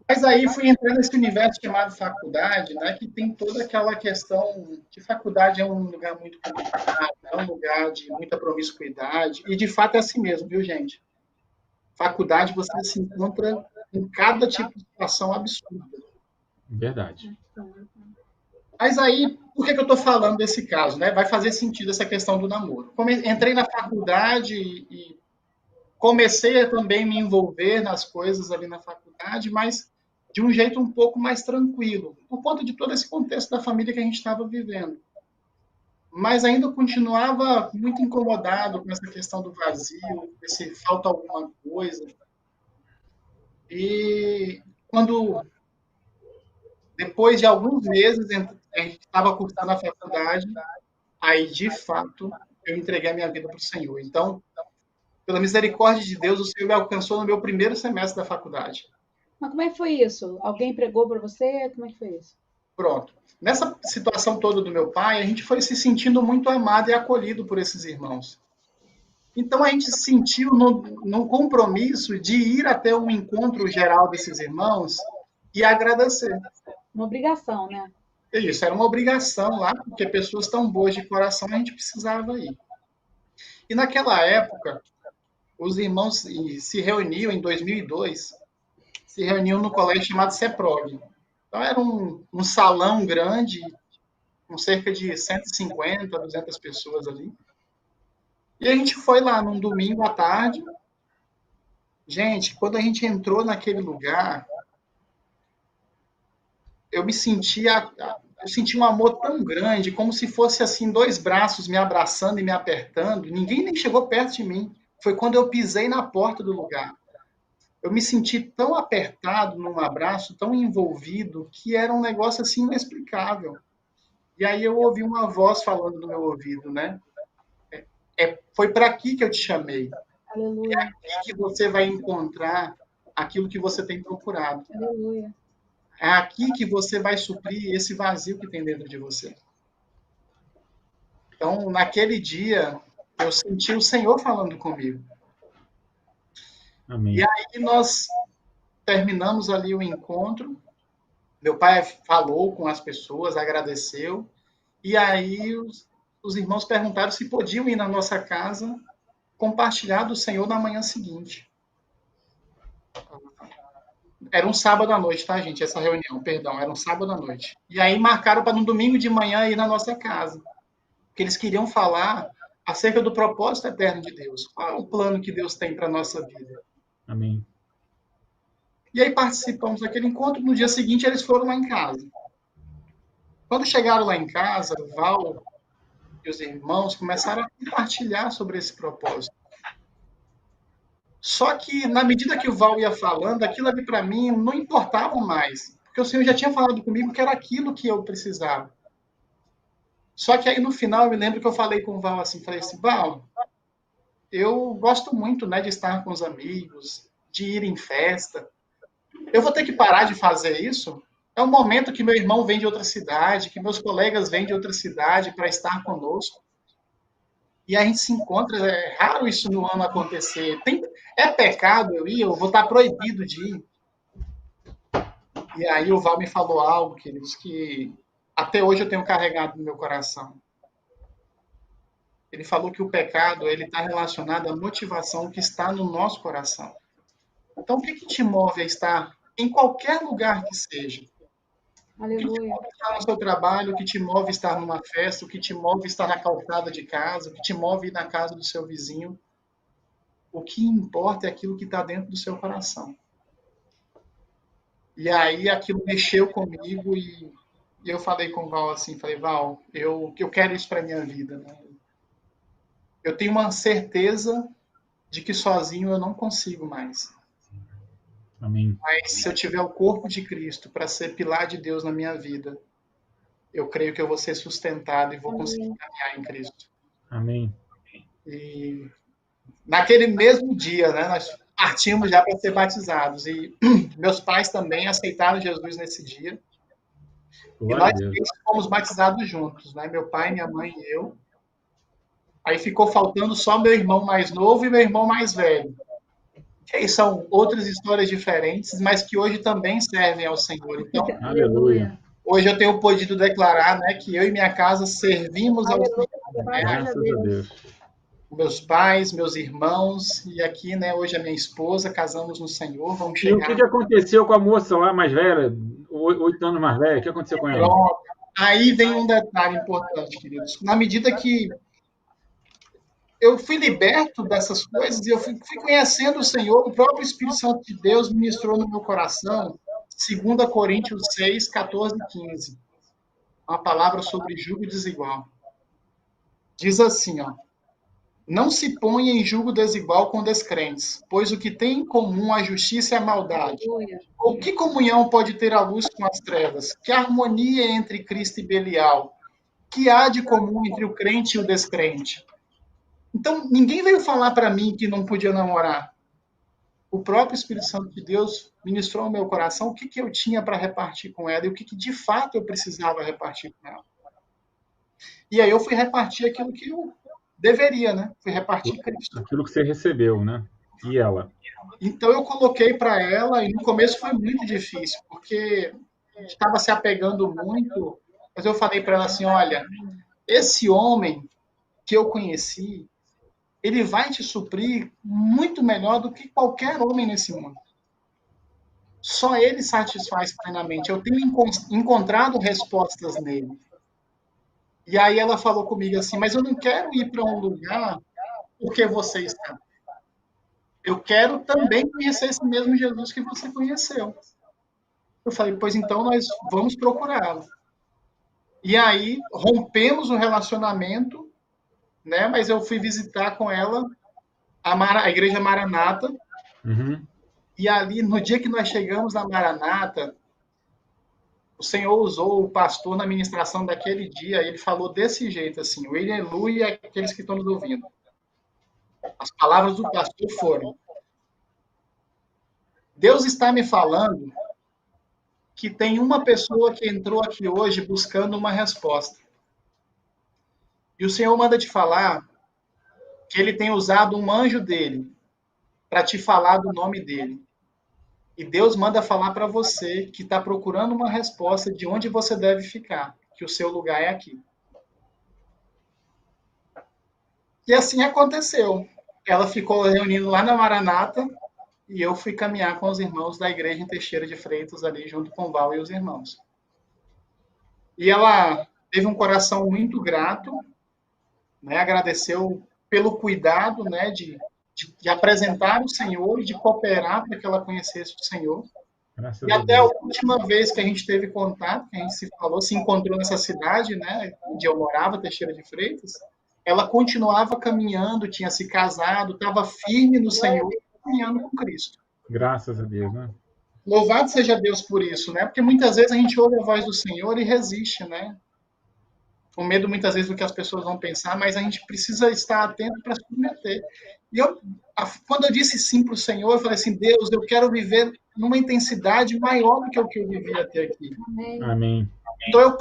[SPEAKER 3] Mas aí fui entrando nesse universo chamado faculdade, né, que tem toda aquela questão que faculdade é um lugar muito complicado, é um lugar de muita promiscuidade, e de fato é assim mesmo, viu, gente? Faculdade você se encontra em cada tipo de situação absurda.
[SPEAKER 1] Verdade.
[SPEAKER 3] Mas aí, por que eu estou falando desse caso, né? Vai fazer sentido essa questão do namoro. Entrei na faculdade e comecei a também me envolver nas coisas ali na faculdade, mas de um jeito um pouco mais tranquilo, por conta de todo esse contexto da família que a gente estava vivendo. Mas ainda continuava muito incomodado com essa questão do vazio, se falta alguma coisa. E quando Depois de alguns meses, a gente estava cursando a faculdade, aí, de fato, eu entreguei a minha vida para o Senhor. Então, pela misericórdia de Deus, o Senhor me alcançou no meu primeiro semestre da faculdade.
[SPEAKER 2] Mas como é que foi isso? Alguém pregou para você? Como é que foi isso?
[SPEAKER 3] Pronto. Nessa situação toda do meu pai, a gente foi se sentindo muito amado e acolhido por esses irmãos. Então, a gente se sentiu no compromisso de ir até um encontro geral desses irmãos e agradecer.
[SPEAKER 2] Uma obrigação, né?
[SPEAKER 3] Isso, era uma obrigação lá, porque pessoas tão boas de coração a gente precisava ir. E naquela época, os irmãos se reuniam em 2002, se reuniam no colégio chamado CEPROG. Então, era um salão grande, com cerca de 150, 200 pessoas ali. E a gente foi lá num domingo à tarde. Gente, quando a gente entrou naquele lugar, eu senti um amor tão grande, como se fosse assim 2 braços me abraçando e me apertando. Ninguém nem chegou perto de mim. Foi quando eu pisei na porta do lugar. Eu me senti tão apertado num abraço, tão envolvido, que era um negócio assim inexplicável. E aí eu ouvi uma voz falando no meu ouvido, né? Foi para aqui que eu te chamei.
[SPEAKER 2] Aleluia.
[SPEAKER 3] É aqui que você vai encontrar aquilo que você tem procurado.
[SPEAKER 2] Aleluia.
[SPEAKER 3] É aqui que você vai suprir esse vazio que tem dentro de você. Então, naquele dia, eu senti o Senhor falando comigo.
[SPEAKER 1] Amém.
[SPEAKER 3] E aí nós terminamos ali o encontro. Meu pai falou com as pessoas, agradeceu. E aí os irmãos perguntaram se podiam ir na nossa casa compartilhar do Senhor na manhã seguinte. Era um sábado à noite, tá, gente? Essa reunião, perdão, era um sábado à noite. E aí marcaram para no domingo de manhã ir na nossa casa. Porque eles queriam falar acerca do propósito eterno de Deus. Qual é o plano que Deus tem para a nossa vida?
[SPEAKER 1] Amém.
[SPEAKER 3] E aí participamos daquele encontro. No dia seguinte, eles foram lá em casa. Quando chegaram lá em casa, Val e os irmãos começaram a compartilhar sobre esse propósito. Só que, na medida que o Val ia falando, aquilo ali para mim não importava mais. Porque o Senhor já tinha falado comigo que era aquilo que eu precisava. Só que aí, no final, eu me lembro que eu falei com o Val assim, falei assim, Val, eu gosto muito, né, de estar com os amigos, de ir em festa. Eu vou ter que parar de fazer isso? É um momento que meu irmão vem de outra cidade, que meus colegas vêm de outra cidade para estar conosco. E a gente se encontra, é raro isso no ano acontecer. É pecado eu ir, eu vou estar proibido de ir. E aí o Val me falou algo, queridos, que até hoje eu tenho carregado no meu coração. Ele falou que o pecado ele está relacionado à motivação que está no nosso coração. Então, o que te move a estar em qualquer lugar que seja?
[SPEAKER 2] Aleluia.
[SPEAKER 3] O que te move a estar no seu trabalho, o que te move a estar numa festa, o que te move a estar na calçada de casa, o que te move a ir na casa do seu vizinho. O que importa é aquilo que está dentro do seu coração. E aí aquilo mexeu comigo e eu falei com o Val assim, falei, Val, eu quero isso para minha vida, né? Eu tenho uma certeza de que sozinho eu não consigo mais.
[SPEAKER 1] Amém.
[SPEAKER 3] Mas se eu tiver o corpo de Cristo para ser pilar de Deus na minha vida, eu creio que eu vou ser sustentado e vou conseguir caminhar em Cristo.
[SPEAKER 1] Amém.
[SPEAKER 3] E naquele mesmo dia, né, nós partimos já para ser batizados. E meus pais também aceitaram Jesus nesse dia.
[SPEAKER 1] Glória
[SPEAKER 3] E nós fomos batizados juntos, né? Meu pai, minha mãe e eu. Aí ficou faltando só meu irmão mais novo e meu irmão mais velho. Que aí são outras histórias diferentes, mas que hoje também servem ao Senhor. Então,
[SPEAKER 1] Aleluia.
[SPEAKER 3] hoje eu tenho podido declarar, né, que eu e minha casa servimos ao Senhor. Né?
[SPEAKER 1] Graças a Deus.
[SPEAKER 3] Meus pais, meus irmãos, e aqui, né, hoje a minha esposa, casamos no Senhor, vamos
[SPEAKER 1] E o
[SPEAKER 3] chegar.
[SPEAKER 1] que aconteceu com a moça lá mais velha, 8 anos mais velha? O que aconteceu com ela?
[SPEAKER 3] Pronto. Aí vem um detalhe importante, queridos. Na medida que eu fui liberto dessas coisas e eu fui conhecendo o Senhor, o próprio Espírito Santo de Deus ministrou no meu coração 2 Coríntios 6, 14 e 15. Uma palavra sobre jugo desigual. Diz assim, ó. Não se ponha em julgo desigual com descrentes, pois o que tem em comum a justiça e a maldade.
[SPEAKER 2] Aleluia.
[SPEAKER 3] Ou que comunhão pode ter a luz com as trevas? Que harmonia entre Cristo e Belial? Que há de comum entre o crente e o descrente? Então, ninguém veio falar para mim que não podia namorar. O próprio Espírito Santo de Deus ministrou ao meu coração o que eu tinha para repartir com ela e o que de fato eu precisava repartir com ela. E aí eu fui repartir aquilo que eu deveria, né? Fui repartir Cristo.
[SPEAKER 1] Aquilo que você recebeu, né? E ela?
[SPEAKER 3] Então eu coloquei para ela, e no começo foi muito difícil, porque estava se apegando muito, mas eu falei para ela assim, olha, esse homem que eu conheci, ele vai te suprir muito melhor do que qualquer homem nesse mundo. Só ele satisfaz plenamente. Eu tenho encontrado respostas nele. E aí ela falou comigo assim, mas eu não quero ir para um lugar porque você está. Eu quero também conhecer esse mesmo Jesus que você conheceu. Eu falei, pois então nós vamos procurá-lo. E aí rompemos o relacionamento, né? Mas eu fui visitar com ela a igreja Maranata.
[SPEAKER 1] Uhum.
[SPEAKER 3] E ali, no dia que nós chegamos na Maranata, o Senhor usou o pastor na ministração daquele dia, ele falou desse jeito, assim, o aleluia e aqueles que estão nos ouvindo. As palavras do pastor foram: Deus está me falando que tem uma pessoa que entrou aqui hoje buscando uma resposta. E o Senhor manda te falar que ele tem usado um anjo dele para te falar do nome dele. E Deus manda falar para você que está procurando uma resposta de onde você deve ficar, que o seu lugar é aqui. E assim aconteceu. Ela ficou reunindo lá na Maranata e eu fui caminhar com os irmãos da igreja em Teixeira de Freitas, ali junto com o Val e os irmãos. E ela teve um coração muito grato, né? Agradeceu pelo cuidado, né? De apresentar o Senhor e de cooperar para que ela conhecesse o Senhor.
[SPEAKER 1] Graças
[SPEAKER 3] E
[SPEAKER 1] a
[SPEAKER 3] até a
[SPEAKER 1] Deus.
[SPEAKER 3] última vez que a gente teve contato, que a gente se falou, se encontrou nessa cidade, né, onde eu morava, Teixeira de Freitas, ela continuava caminhando, tinha se casado, estava firme no Senhor, caminhando com Cristo.
[SPEAKER 1] Graças a Deus, né?
[SPEAKER 3] Louvado seja Deus por isso, né? Porque muitas vezes a gente ouve a voz do Senhor e resiste, né? Com medo muitas vezes do que as pessoas vão pensar, mas a gente precisa estar atento para se submeter. E quando eu disse sim para o Senhor, eu falei assim, Deus, eu quero viver numa intensidade maior do que o que eu vivi até aqui.
[SPEAKER 1] Amém.
[SPEAKER 3] Então eu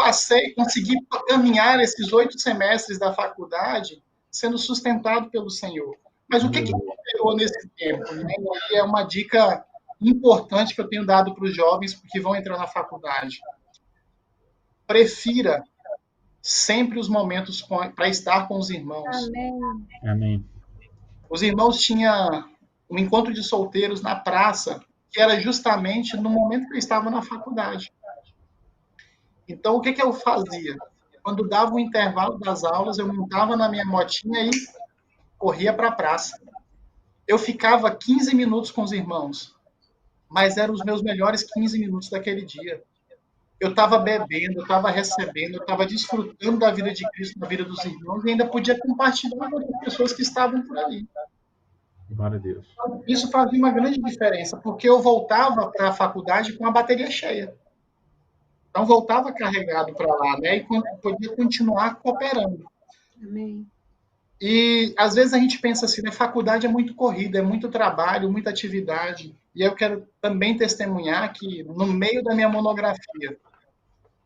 [SPEAKER 3] consegui caminhar esses 8 semestres da faculdade sendo sustentado pelo Senhor. Mas o que operou nesse tempo? Né? E é uma dica importante que eu tenho dado para os jovens que vão entrar na faculdade. Prefira sempre os momentos para estar com os irmãos.
[SPEAKER 2] Amém.
[SPEAKER 1] Amém.
[SPEAKER 3] Os irmãos tinham um encontro de solteiros na praça, que era justamente no momento que eu estava na faculdade. Então, o que eu fazia? Quando dava o intervalo das aulas, eu montava na minha motinha e corria para a praça. Eu ficava 15 minutos com os irmãos, mas eram os meus melhores 15 minutos daquele dia. Eu estava bebendo, eu estava recebendo, eu estava desfrutando da vida de Cristo, da vida dos irmãos, e ainda podia compartilhar com as pessoas que estavam por ali.
[SPEAKER 1] Glória a Deus.
[SPEAKER 3] Isso fazia uma grande diferença, porque eu voltava para a faculdade com a bateria cheia. Então, voltava carregado para lá, né? E podia continuar cooperando.
[SPEAKER 2] Amém.
[SPEAKER 3] E, às vezes, a gente pensa assim, né? Faculdade é muito corrida, é muito trabalho, muita atividade. E eu quero também testemunhar que, no meio da minha monografia,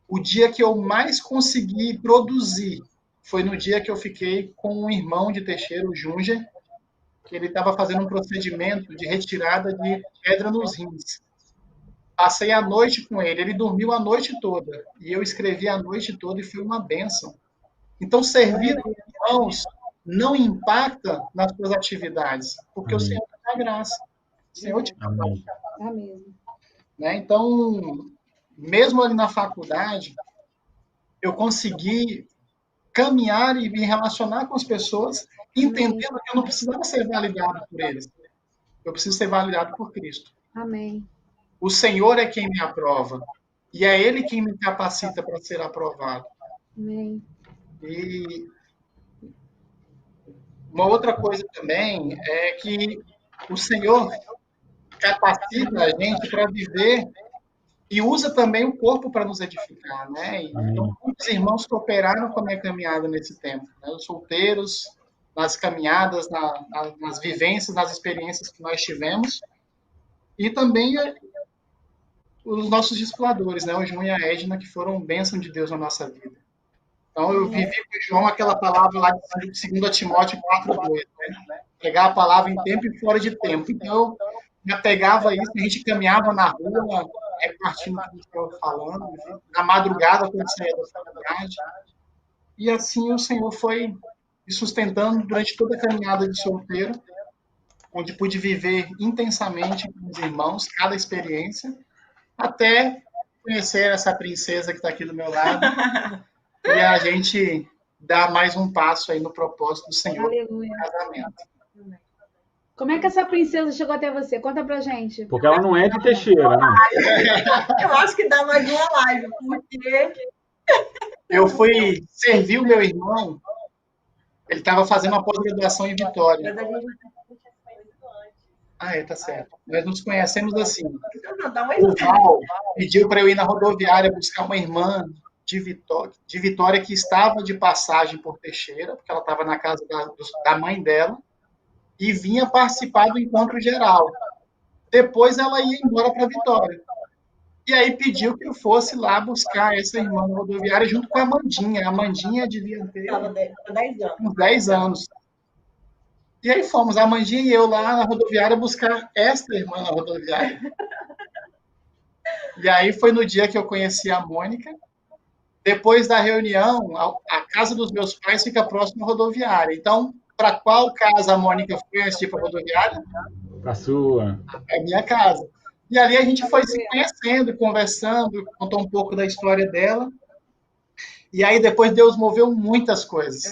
[SPEAKER 3] o dia que eu mais consegui produzir foi no dia que eu fiquei com um irmão de Teixeira, o Junger, que ele estava fazendo um procedimento de retirada de pedra nos rins. Passei a noite com ele, ele dormiu a noite toda, e eu escrevi a noite toda e foi uma bênção. Então, servir aos irmãos não impacta nas suas atividades, porque
[SPEAKER 1] Amém.
[SPEAKER 3] o Senhor te dá graça. O Senhor te dá
[SPEAKER 1] Amém.
[SPEAKER 2] Tá mesmo.
[SPEAKER 3] né? Então, mesmo ali na faculdade, eu consegui caminhar e me relacionar com as pessoas, entendendo que eu não precisava ser validado por eles. Eu preciso ser validado por Cristo.
[SPEAKER 2] Amém.
[SPEAKER 3] O Senhor é quem me aprova. E é Ele quem me capacita para ser aprovado.
[SPEAKER 2] Amém.
[SPEAKER 3] E Uma outra coisa também é que o Senhor capacita a gente para viver e usa também o corpo para nos edificar, né? Então, muitos irmãos cooperaram com a minha caminhada nesse tempo, né? Os solteiros, nas caminhadas, nas vivências, nas experiências que nós tivemos, e também os nossos discipuladores, né? O João e a Edna, que foram bênção de Deus na nossa vida. Então, eu vivi com o João aquela palavra lá de 2 Timóteo 4:2, né? Pegar a palavra em tempo e fora de tempo. Então, eu já pegava isso, a gente caminhava na rua, repartindo o que a gente estava falando, na madrugada, quando saía da faculdade. E assim o Senhor foi me sustentando durante toda a caminhada de solteiro, onde pude viver intensamente com os irmãos, cada experiência, até conhecer essa princesa que está aqui do meu lado, e a gente dar mais um passo aí no propósito do Senhor no casamento.
[SPEAKER 6] Como é que essa princesa chegou até você? Conta pra gente.
[SPEAKER 1] Porque ela não é de Teixeira, né?
[SPEAKER 5] Eu acho que dá mais uma live, porque...
[SPEAKER 3] Eu fui servir o meu irmão, ele estava fazendo uma pós-graduação em Vitória. Tá certo. Nós nos conhecemos assim. O Val pediu para eu ir na rodoviária buscar uma irmã de Vitória que estava de passagem por Teixeira, porque ela estava na casa da mãe dela, e vinha participar do encontro geral. Depois ela ia embora para Vitória. E aí pediu que eu fosse lá buscar essa irmã na rodoviária junto com a Amandinha. A Amandinha devia ter uns 10 anos. E aí fomos, a Amandinha e eu lá na rodoviária buscar esta irmã na rodoviária. E aí foi no dia que eu conheci a Mônica. Depois da reunião, a casa dos meus pais fica próxima à rodoviária. Então, para qual casa a Mônica foi antes de ir para a rodoviária?
[SPEAKER 1] A sua.
[SPEAKER 3] É a minha casa. E ali a gente foi se conhecendo, conversando, contou um pouco da história dela. E aí depois Deus moveu muitas coisas.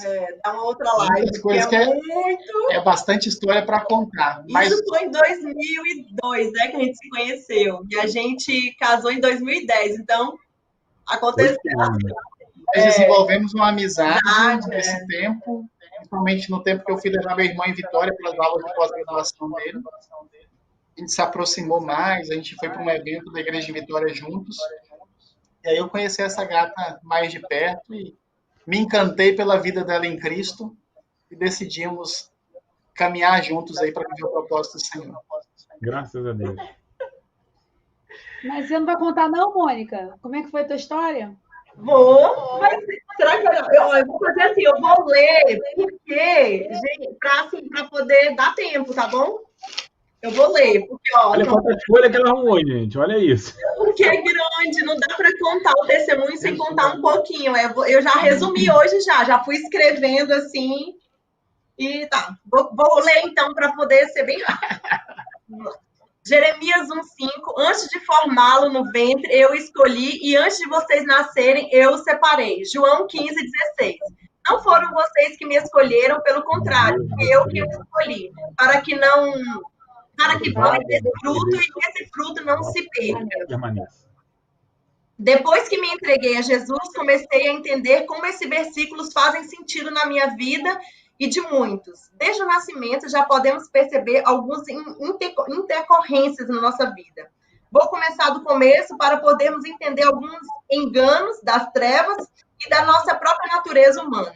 [SPEAKER 5] Dá uma outra live.
[SPEAKER 3] Muitas coisas que é bastante história para contar. Mas...
[SPEAKER 5] Isso foi em 2002, né, que a gente se conheceu. E a gente casou em 2010. Então, aconteceu.
[SPEAKER 3] Nós desenvolvemos uma amizade nesse tempo, principalmente no tempo que eu fui levar meu irmão em Vitória pelas aulas de pós-graduação dele. A gente se aproximou mais, a gente foi para um evento da Igreja de Vitória juntos. E aí eu conheci essa gata mais de perto e me encantei pela vida dela em Cristo e decidimos caminhar juntos aí para viver o propósito do Senhor.
[SPEAKER 1] Graças a Deus.
[SPEAKER 6] Mas você não vai contar não, Mônica? Como é que foi a tua história?
[SPEAKER 5] Vou, mas será que eu vou fazer assim, eu vou ler, porque, gente, para poder dar tempo, tá bom? Eu vou ler, porque,
[SPEAKER 1] olha quantas folhas que ela arrumou, gente. Olha isso.
[SPEAKER 5] Porque é grande, não dá para contar o testemunho sem contar um pouquinho. Eu já resumi hoje, já fui escrevendo assim. E tá. Vou ler então para poder ser bem rápido. Jeremias 1:5. Antes de formá-lo no ventre, eu escolhi, e antes de vocês nascerem, eu os separei. João 15:16. Não foram vocês que me escolheram, pelo contrário, fui eu que os escolhi, para que vá desse fruto e que esse fruto não se perca. Depois que me entreguei a Jesus, comecei a entender como esses versículos fazem sentido na minha vida e de muitos. Desde o nascimento, já podemos perceber algumas intercorrências na nossa vida. Vou começar do começo para podermos entender alguns enganos das trevas e da nossa própria natureza humana.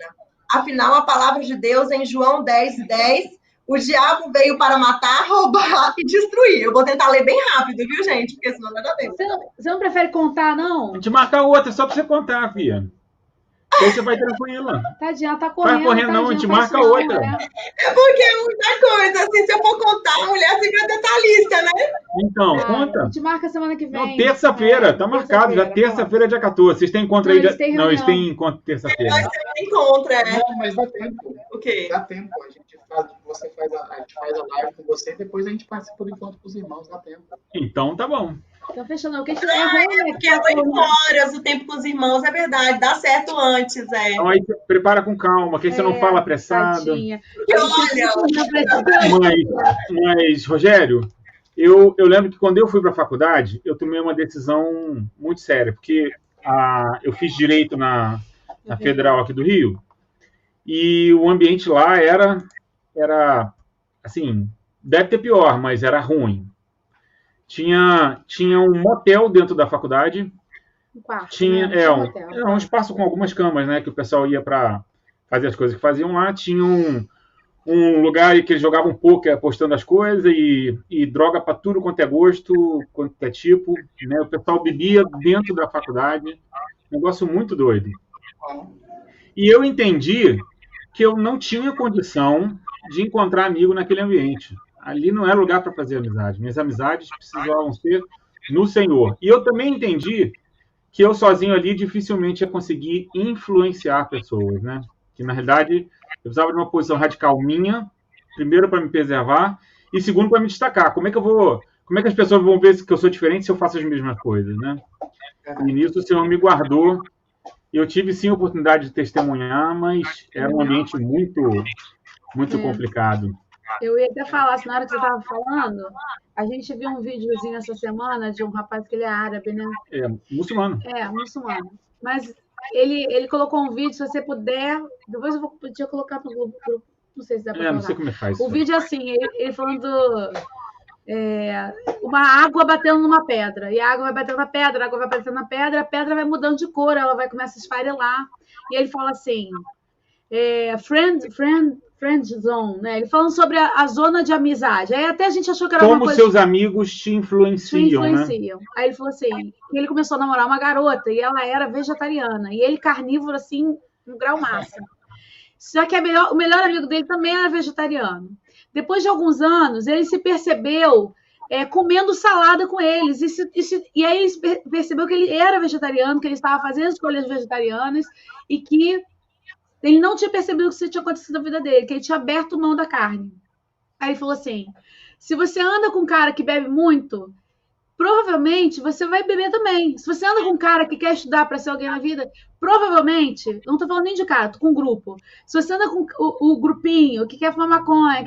[SPEAKER 5] Afinal, a palavra de Deus em João 10:10, o diabo veio para matar, roubar e destruir. Eu vou tentar ler bem rápido, viu, gente? Porque senão não dá tempo.
[SPEAKER 6] Você não prefere contar, não?
[SPEAKER 1] A gente marca outra só para você contar, filha. Aí você vai tranquila.
[SPEAKER 6] Tadinha, ela tá correndo.
[SPEAKER 1] Vai correndo, não, a gente marca outra.
[SPEAKER 5] É porque é muita coisa. Assim, se eu for contar, a mulher fica detalhista, né?
[SPEAKER 1] Então, conta.
[SPEAKER 6] A gente marca semana que vem.
[SPEAKER 1] Não, terça-feira, tá marcado. Já terça-feira, dia 14. Vocês têm encontro aí? Não, eles têm encontro terça-feira.
[SPEAKER 5] Nós temos encontro,
[SPEAKER 3] Não, mas dá tempo.
[SPEAKER 5] O quê?
[SPEAKER 3] Dá tempo. A gente faz a live com você e depois a gente participa do encontro com os irmãos. Dá tempo.
[SPEAKER 1] Então, tá bom.
[SPEAKER 6] Tá fechando. O que é ruim, né?
[SPEAKER 5] Porque é 8 horas o tempo com os irmãos, é verdade. Dá certo antes,
[SPEAKER 1] Então aí você prepara com calma, que aí você não fala apressado.
[SPEAKER 6] Tadinha.
[SPEAKER 1] Mas, Rogério, eu lembro que quando eu fui para a faculdade, eu tomei uma decisão muito séria, porque eu fiz direito na Federal aqui do Rio, e o ambiente lá era assim, deve ter pior, mas era ruim. Tinha um motel dentro da faculdade.
[SPEAKER 6] Um quarto,
[SPEAKER 1] Tinha
[SPEAKER 6] né? Hotel.
[SPEAKER 1] um espaço com algumas camas, né? Que o pessoal ia para fazer as coisas que faziam lá. Tinha um lugar que eles jogavam poker apostando as coisas e droga para tudo quanto é gosto, quanto é tipo. Né? O pessoal bebia dentro da faculdade. Negócio muito doido. E eu entendi que eu não tinha condição de encontrar amigo naquele ambiente. Ali não era lugar para fazer amizade. Minhas amizades precisavam ser no Senhor. E eu também entendi que eu sozinho ali dificilmente ia conseguir influenciar pessoas, né? Que na realidade eu precisava de uma posição radical minha, primeiro para me preservar e segundo para me destacar. Como é que as pessoas vão ver que eu sou diferente se eu faço as mesmas coisas, né? E nisso o Senhor me guardou. Eu tive sim a oportunidade de testemunhar, mas era um ambiente muito complicado.
[SPEAKER 6] Eu ia até falar, na hora que você estava falando, a gente viu um videozinho essa semana de um rapaz que ele é árabe, né?
[SPEAKER 1] Muçulmano.
[SPEAKER 6] Muçulmano. Mas ele colocou um vídeo, se você puder, depois eu vou podia colocar no grupo, não sei se dá para colocar.
[SPEAKER 1] Não sei como é que faz.
[SPEAKER 6] O vídeo é assim, ele falando uma água batendo numa pedra, e a água vai batendo na pedra, a água vai batendo na pedra, a pedra vai mudando de cor, ela vai começar a esfarelar. E ele fala assim, friend zone, né? Ele falando sobre a zona de amizade. Aí até a gente achou que era
[SPEAKER 1] como
[SPEAKER 6] uma coisa...
[SPEAKER 1] seus amigos te influenciam, né?
[SPEAKER 6] Aí ele falou assim, que ele começou a namorar uma garota e ela era vegetariana, e ele carnívoro, assim, no grau máximo. Só que o melhor amigo dele também era vegetariano. Depois de alguns anos, ele se percebeu comendo salada com eles. E aí ele percebeu que ele era vegetariano, que ele estava fazendo escolhas vegetarianas e que ele não tinha percebido o que tinha acontecido na vida dele, que ele tinha aberto mão da carne. Aí ele falou assim, se você anda com um cara que bebe muito, provavelmente você vai beber também. Se você anda com um cara que quer estudar para ser alguém na vida, provavelmente, não estou falando nem de cara, estou com um grupo. Se você anda com o grupinho que quer fumar maconha,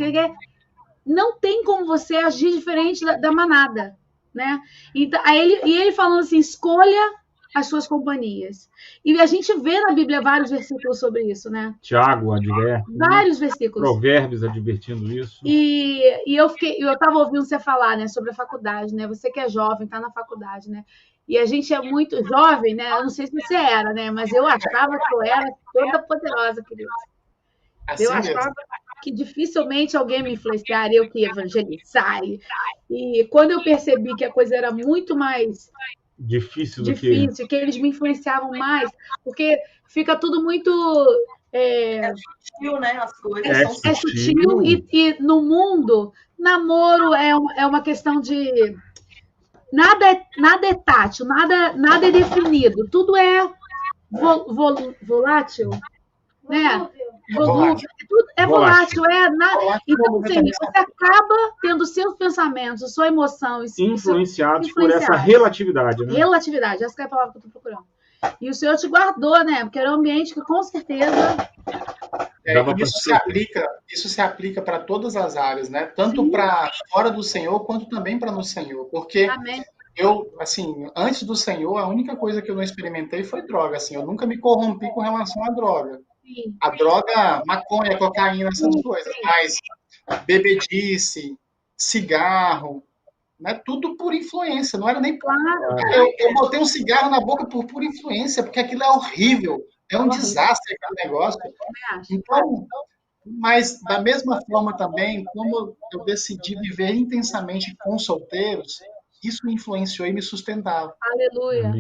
[SPEAKER 6] não tem como você agir diferente da manada, né? Então, ele falando assim, escolha as suas companhias. E a gente vê na Bíblia vários versículos sobre isso, né?
[SPEAKER 1] Tiago adverte.
[SPEAKER 6] Vários versículos.
[SPEAKER 1] Provérbios advertindo isso.
[SPEAKER 6] E eu estava ouvindo você falar, né, sobre a faculdade, né? Você que é jovem, está na faculdade, né? E a gente é muito jovem, né? Eu não sei se você era, né? Mas eu achava que eu era toda poderosa, querida.
[SPEAKER 3] Assim
[SPEAKER 6] eu achava
[SPEAKER 3] mesmo.
[SPEAKER 6] que dificilmente alguém me influenciaria, eu que ia evangelizar. E quando eu percebi que a coisa era muito mais
[SPEAKER 1] difícil,
[SPEAKER 6] que eles me influenciavam mais, porque fica tudo muito...
[SPEAKER 5] sutil, né? As coisas
[SPEAKER 6] é sutil e no mundo, namoro é uma questão de... Nada é tátil, nada é definido, tudo é volátil, né? Tudo é volátil, então, assim, você acaba tendo seus pensamentos, a sua emoção
[SPEAKER 1] influenciados por essa relatividade, né?
[SPEAKER 6] Relatividade, essa é a palavra que eu estou procurando. E o Senhor te guardou, né? Porque era um ambiente que com certeza...
[SPEAKER 3] Isso se aplica para todas as áreas, né? Tanto para fora do Senhor, quanto também para no Senhor. Porque
[SPEAKER 6] Amém.
[SPEAKER 3] eu, assim, antes do Senhor, a única coisa que eu não experimentei foi droga. Assim, eu nunca me corrompi com relação à droga.
[SPEAKER 6] Sim.
[SPEAKER 3] A droga, maconha, cocaína, essas coisas. Mas bebedice, cigarro, né? Tudo por influência. Não era nem... Eu botei um cigarro na boca por pura influência, porque aquilo é horrível. É um desastre aquele negócio. Então, mas da mesma forma também, como eu decidi viver intensamente com solteiros, isso me influenciou e me sustentava.
[SPEAKER 6] Aleluia.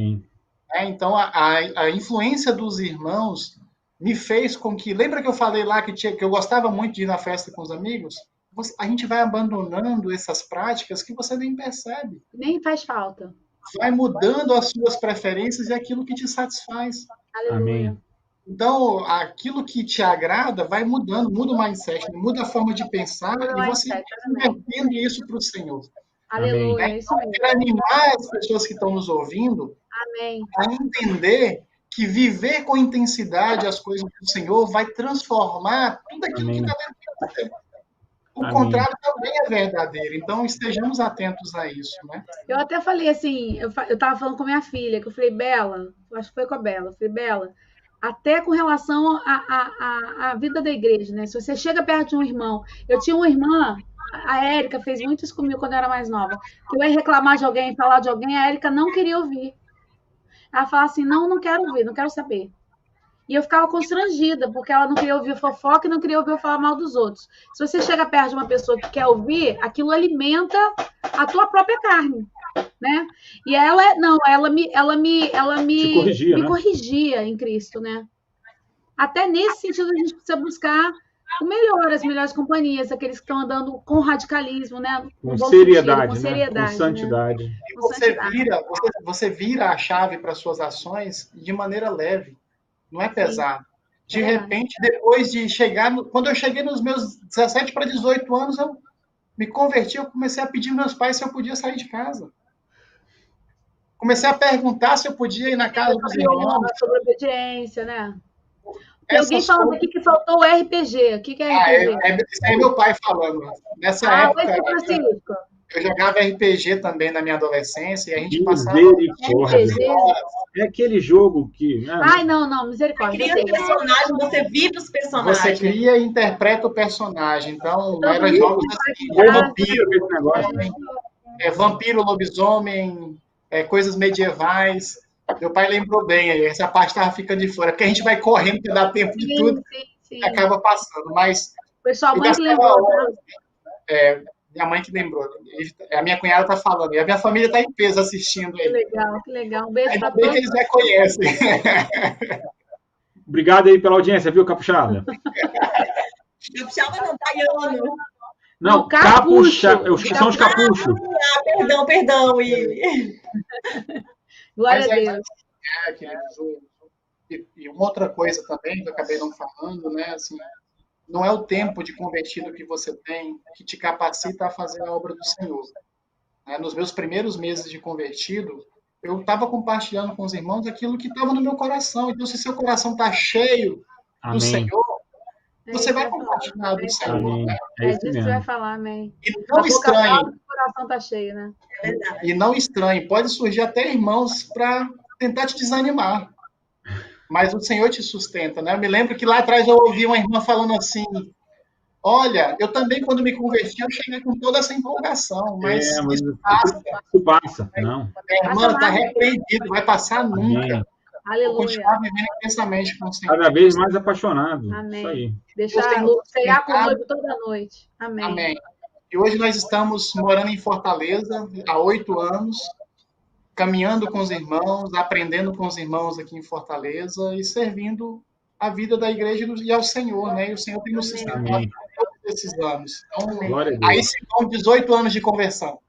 [SPEAKER 3] Então, a influência dos irmãos me fez com que... Lembra que eu falei lá que eu gostava muito de ir na festa com os amigos? A gente vai abandonando essas práticas que você nem percebe.
[SPEAKER 6] Nem faz falta.
[SPEAKER 3] Vai mudando as suas preferências e aquilo que te satisfaz.
[SPEAKER 6] Aleluia.
[SPEAKER 1] Amém.
[SPEAKER 3] Então, aquilo que te agrada vai mudando, muda o mindset, muda a forma de pensar e você vai convertendo isso para o Senhor.
[SPEAKER 6] Aleluia, é isso mesmo.
[SPEAKER 3] Para animar as pessoas que estão nos ouvindo a entender que viver com intensidade as coisas do Senhor vai transformar tudo aquilo que está dentro de você. O contrário também é verdadeiro. Então, estejamos atentos a isso, né?
[SPEAKER 6] Eu até falei assim, eu estava falando com minha filha, que eu falei, Bela, acho que foi com a Bela, eu falei, Bela, até com relação à vida da igreja, né? Se você chega perto de um irmão, eu tinha uma irmã, a Érica fez muito isso comigo quando eu era mais nova, que eu ia reclamar de alguém, falar de alguém, a Érica não queria ouvir. Ela falava assim, não quero ouvir, não quero saber. E eu ficava constrangida, porque ela não queria ouvir fofoca e não queria ouvir eu falar mal dos outros. Se você chega perto de uma pessoa que quer ouvir, aquilo alimenta a tua própria carne, né? E ela me corrigia em Cristo, né? Até nesse sentido, a gente precisa buscar o melhor, as melhores companhias, aqueles que estão andando com radicalismo, né?
[SPEAKER 1] Com seriedade,
[SPEAKER 6] sentido, com seriedade,
[SPEAKER 1] com santidade.
[SPEAKER 6] Né?
[SPEAKER 3] E você vira a chave para suas ações de maneira leve, não é pesado. De repente, depois de chegar, quando eu cheguei nos meus 17 para 18 anos, eu me converti, eu comecei a pedir aos meus pais se eu podia sair de casa. Comecei a perguntar se eu podia ir na casa dos irmãos.
[SPEAKER 6] Sobre obediência, né? Tem alguém falando aqui que faltou o RPG. O que é RPG?
[SPEAKER 3] Isso aí é meu pai falando. Nessa época,
[SPEAKER 6] Francisco.
[SPEAKER 3] eu jogava RPG também na minha adolescência e a gente passava...
[SPEAKER 1] Misericórdia. É aquele jogo que...
[SPEAKER 6] Ai, não, misericórdia.
[SPEAKER 5] Você cria personagem, você vive os personagens.
[SPEAKER 3] Você cria e interpreta o personagem. Então, era jogos assim, vampiro, lobisomem, coisas medievais... Meu pai lembrou bem aí, essa parte estava ficando de fora, porque a gente vai correndo para dar tempo de tudo e acaba passando. Mas
[SPEAKER 6] o pessoal, mãe que lembrou.
[SPEAKER 3] Minha mãe que lembrou. A minha cunhada está falando, e a minha família está em peso assistindo aí.
[SPEAKER 6] Que legal. Um beijo para
[SPEAKER 3] todos. Ainda bem que eles já conhecem.
[SPEAKER 1] Obrigado aí pela audiência, viu, Capuchada?
[SPEAKER 5] Capuchada não, Tayano.
[SPEAKER 1] Não, Capucha, são os capuchos.
[SPEAKER 5] Perdão.
[SPEAKER 6] Glória a Deus.
[SPEAKER 3] E uma outra coisa também que eu acabei não falando, né? Assim, não é o tempo de convertido que você tem que te capacita a fazer a obra do Senhor. Nos meus primeiros meses de convertido, eu estava compartilhando com os irmãos aquilo que estava no meu coração. Então, se seu coração está cheio do Senhor, você vai compartilhar do Senhor. Né?
[SPEAKER 6] É disso que você vai falar, amém.
[SPEAKER 3] E não estranhe.
[SPEAKER 6] O coração está cheio, né?
[SPEAKER 3] E não estranhe. Pode surgir até irmãos para tentar te desanimar. Mas o Senhor te sustenta, né? Eu me lembro que lá atrás eu ouvi uma irmã falando assim, olha, eu também, quando me converti, eu cheguei com toda essa empolgação, mas isso passa.
[SPEAKER 1] Isso passa, não.
[SPEAKER 3] A irmã está repreendido, vai passar nunca.
[SPEAKER 6] Aleluia.
[SPEAKER 3] Vou continuar vivendo intensamente com o Senhor.
[SPEAKER 1] Cada vez mais apaixonado.
[SPEAKER 6] Amém.
[SPEAKER 1] Isso aí.
[SPEAKER 6] Deixar cear com o noivo toda noite. Amém.
[SPEAKER 3] Amém. E hoje nós estamos morando em Fortaleza há 8 anos, caminhando com os irmãos, aprendendo com os irmãos aqui em Fortaleza e servindo a vida da igreja e ao Senhor, né? E o Senhor tem nos sustentado todos esses anos. Então, aí se vão 18 anos de conversão.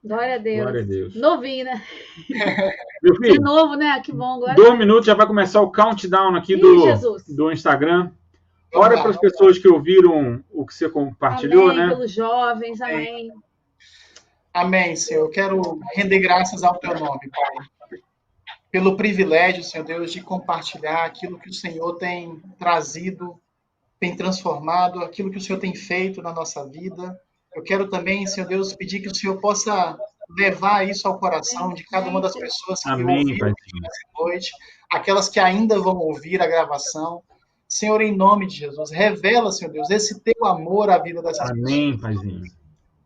[SPEAKER 6] Glória a Deus.
[SPEAKER 1] Glória a Deus.
[SPEAKER 6] Novinho, né?
[SPEAKER 1] Meu filho,
[SPEAKER 6] de novo, né? Que bom.
[SPEAKER 1] 2 minutos já vai começar o countdown aqui do Instagram. Ora para as pessoas que ouviram o que você compartilhou,
[SPEAKER 6] amém,
[SPEAKER 1] né?
[SPEAKER 6] Pelos jovens, amém.
[SPEAKER 3] Amém, Senhor. Eu quero render graças ao teu nome, Pai. Pelo privilégio, Senhor Deus, de compartilhar aquilo que o Senhor tem trazido, tem transformado, aquilo que o Senhor tem feito na nossa vida. Eu quero também, Senhor Deus, pedir que o Senhor possa levar isso ao coração de cada uma das pessoas que ouviram nessa noite, aquelas que ainda vão ouvir a gravação. Senhor, em nome de Jesus, revela, Senhor Deus, esse teu amor à vida dessas pessoas.
[SPEAKER 1] Amém, Paizinho.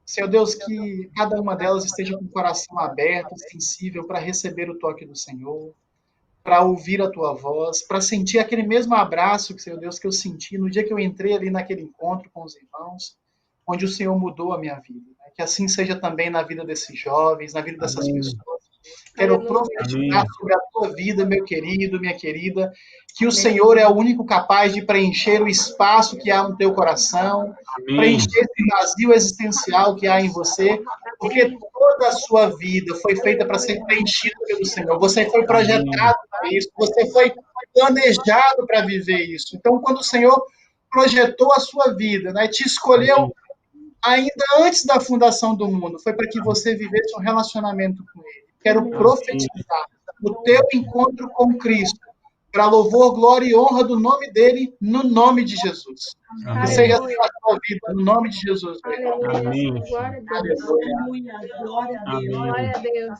[SPEAKER 3] Senhor Deus, que cada uma delas esteja com o coração aberto, sensível para receber o toque do Senhor, para ouvir a tua voz, para sentir aquele mesmo abraço, Senhor Deus, que eu senti no dia que eu entrei ali naquele encontro com os irmãos, onde o Senhor mudou a minha vida. Que assim seja também na vida desses jovens, na vida dessas pessoas. Quero profetizar sobre a tua vida, meu querido, minha querida, que o Senhor é o único capaz de preencher o espaço que há no teu coração, preencher esse vazio existencial que há em você, porque toda a sua vida foi feita para ser preenchida pelo Senhor. Você foi projetado para isso, você foi planejado para viver isso. Então, quando o Senhor projetou a sua vida, né, te escolheu ainda antes da fundação do mundo, foi para que você vivesse um relacionamento com Ele. Quero profetizar o teu encontro com Cristo, para louvor, glória e honra do nome dele, no nome de Jesus. Que seja assim a sua vida, no nome de Jesus.
[SPEAKER 1] Amém.
[SPEAKER 6] Glória a Deus. Glória a Deus.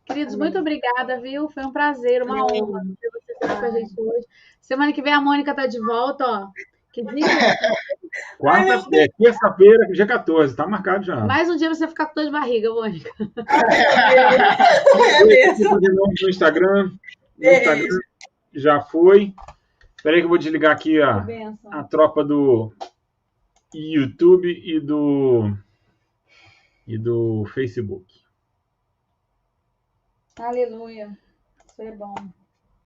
[SPEAKER 6] Queridos, muito obrigada, viu? Foi um prazer, uma honra ter você participar com a gente hoje. Semana que vem a Mônica tá de volta, ó. Que dia?
[SPEAKER 1] Terça-feira, dia 14, tá marcado já.
[SPEAKER 6] Mais um dia você ficar com dor de barriga, Mônica.
[SPEAKER 5] É mesmo.
[SPEAKER 1] No Instagram. No Instagram já foi. Espera aí que eu vó desligar aqui a tropa do YouTube e do Facebook.
[SPEAKER 6] Aleluia. Isso é bom.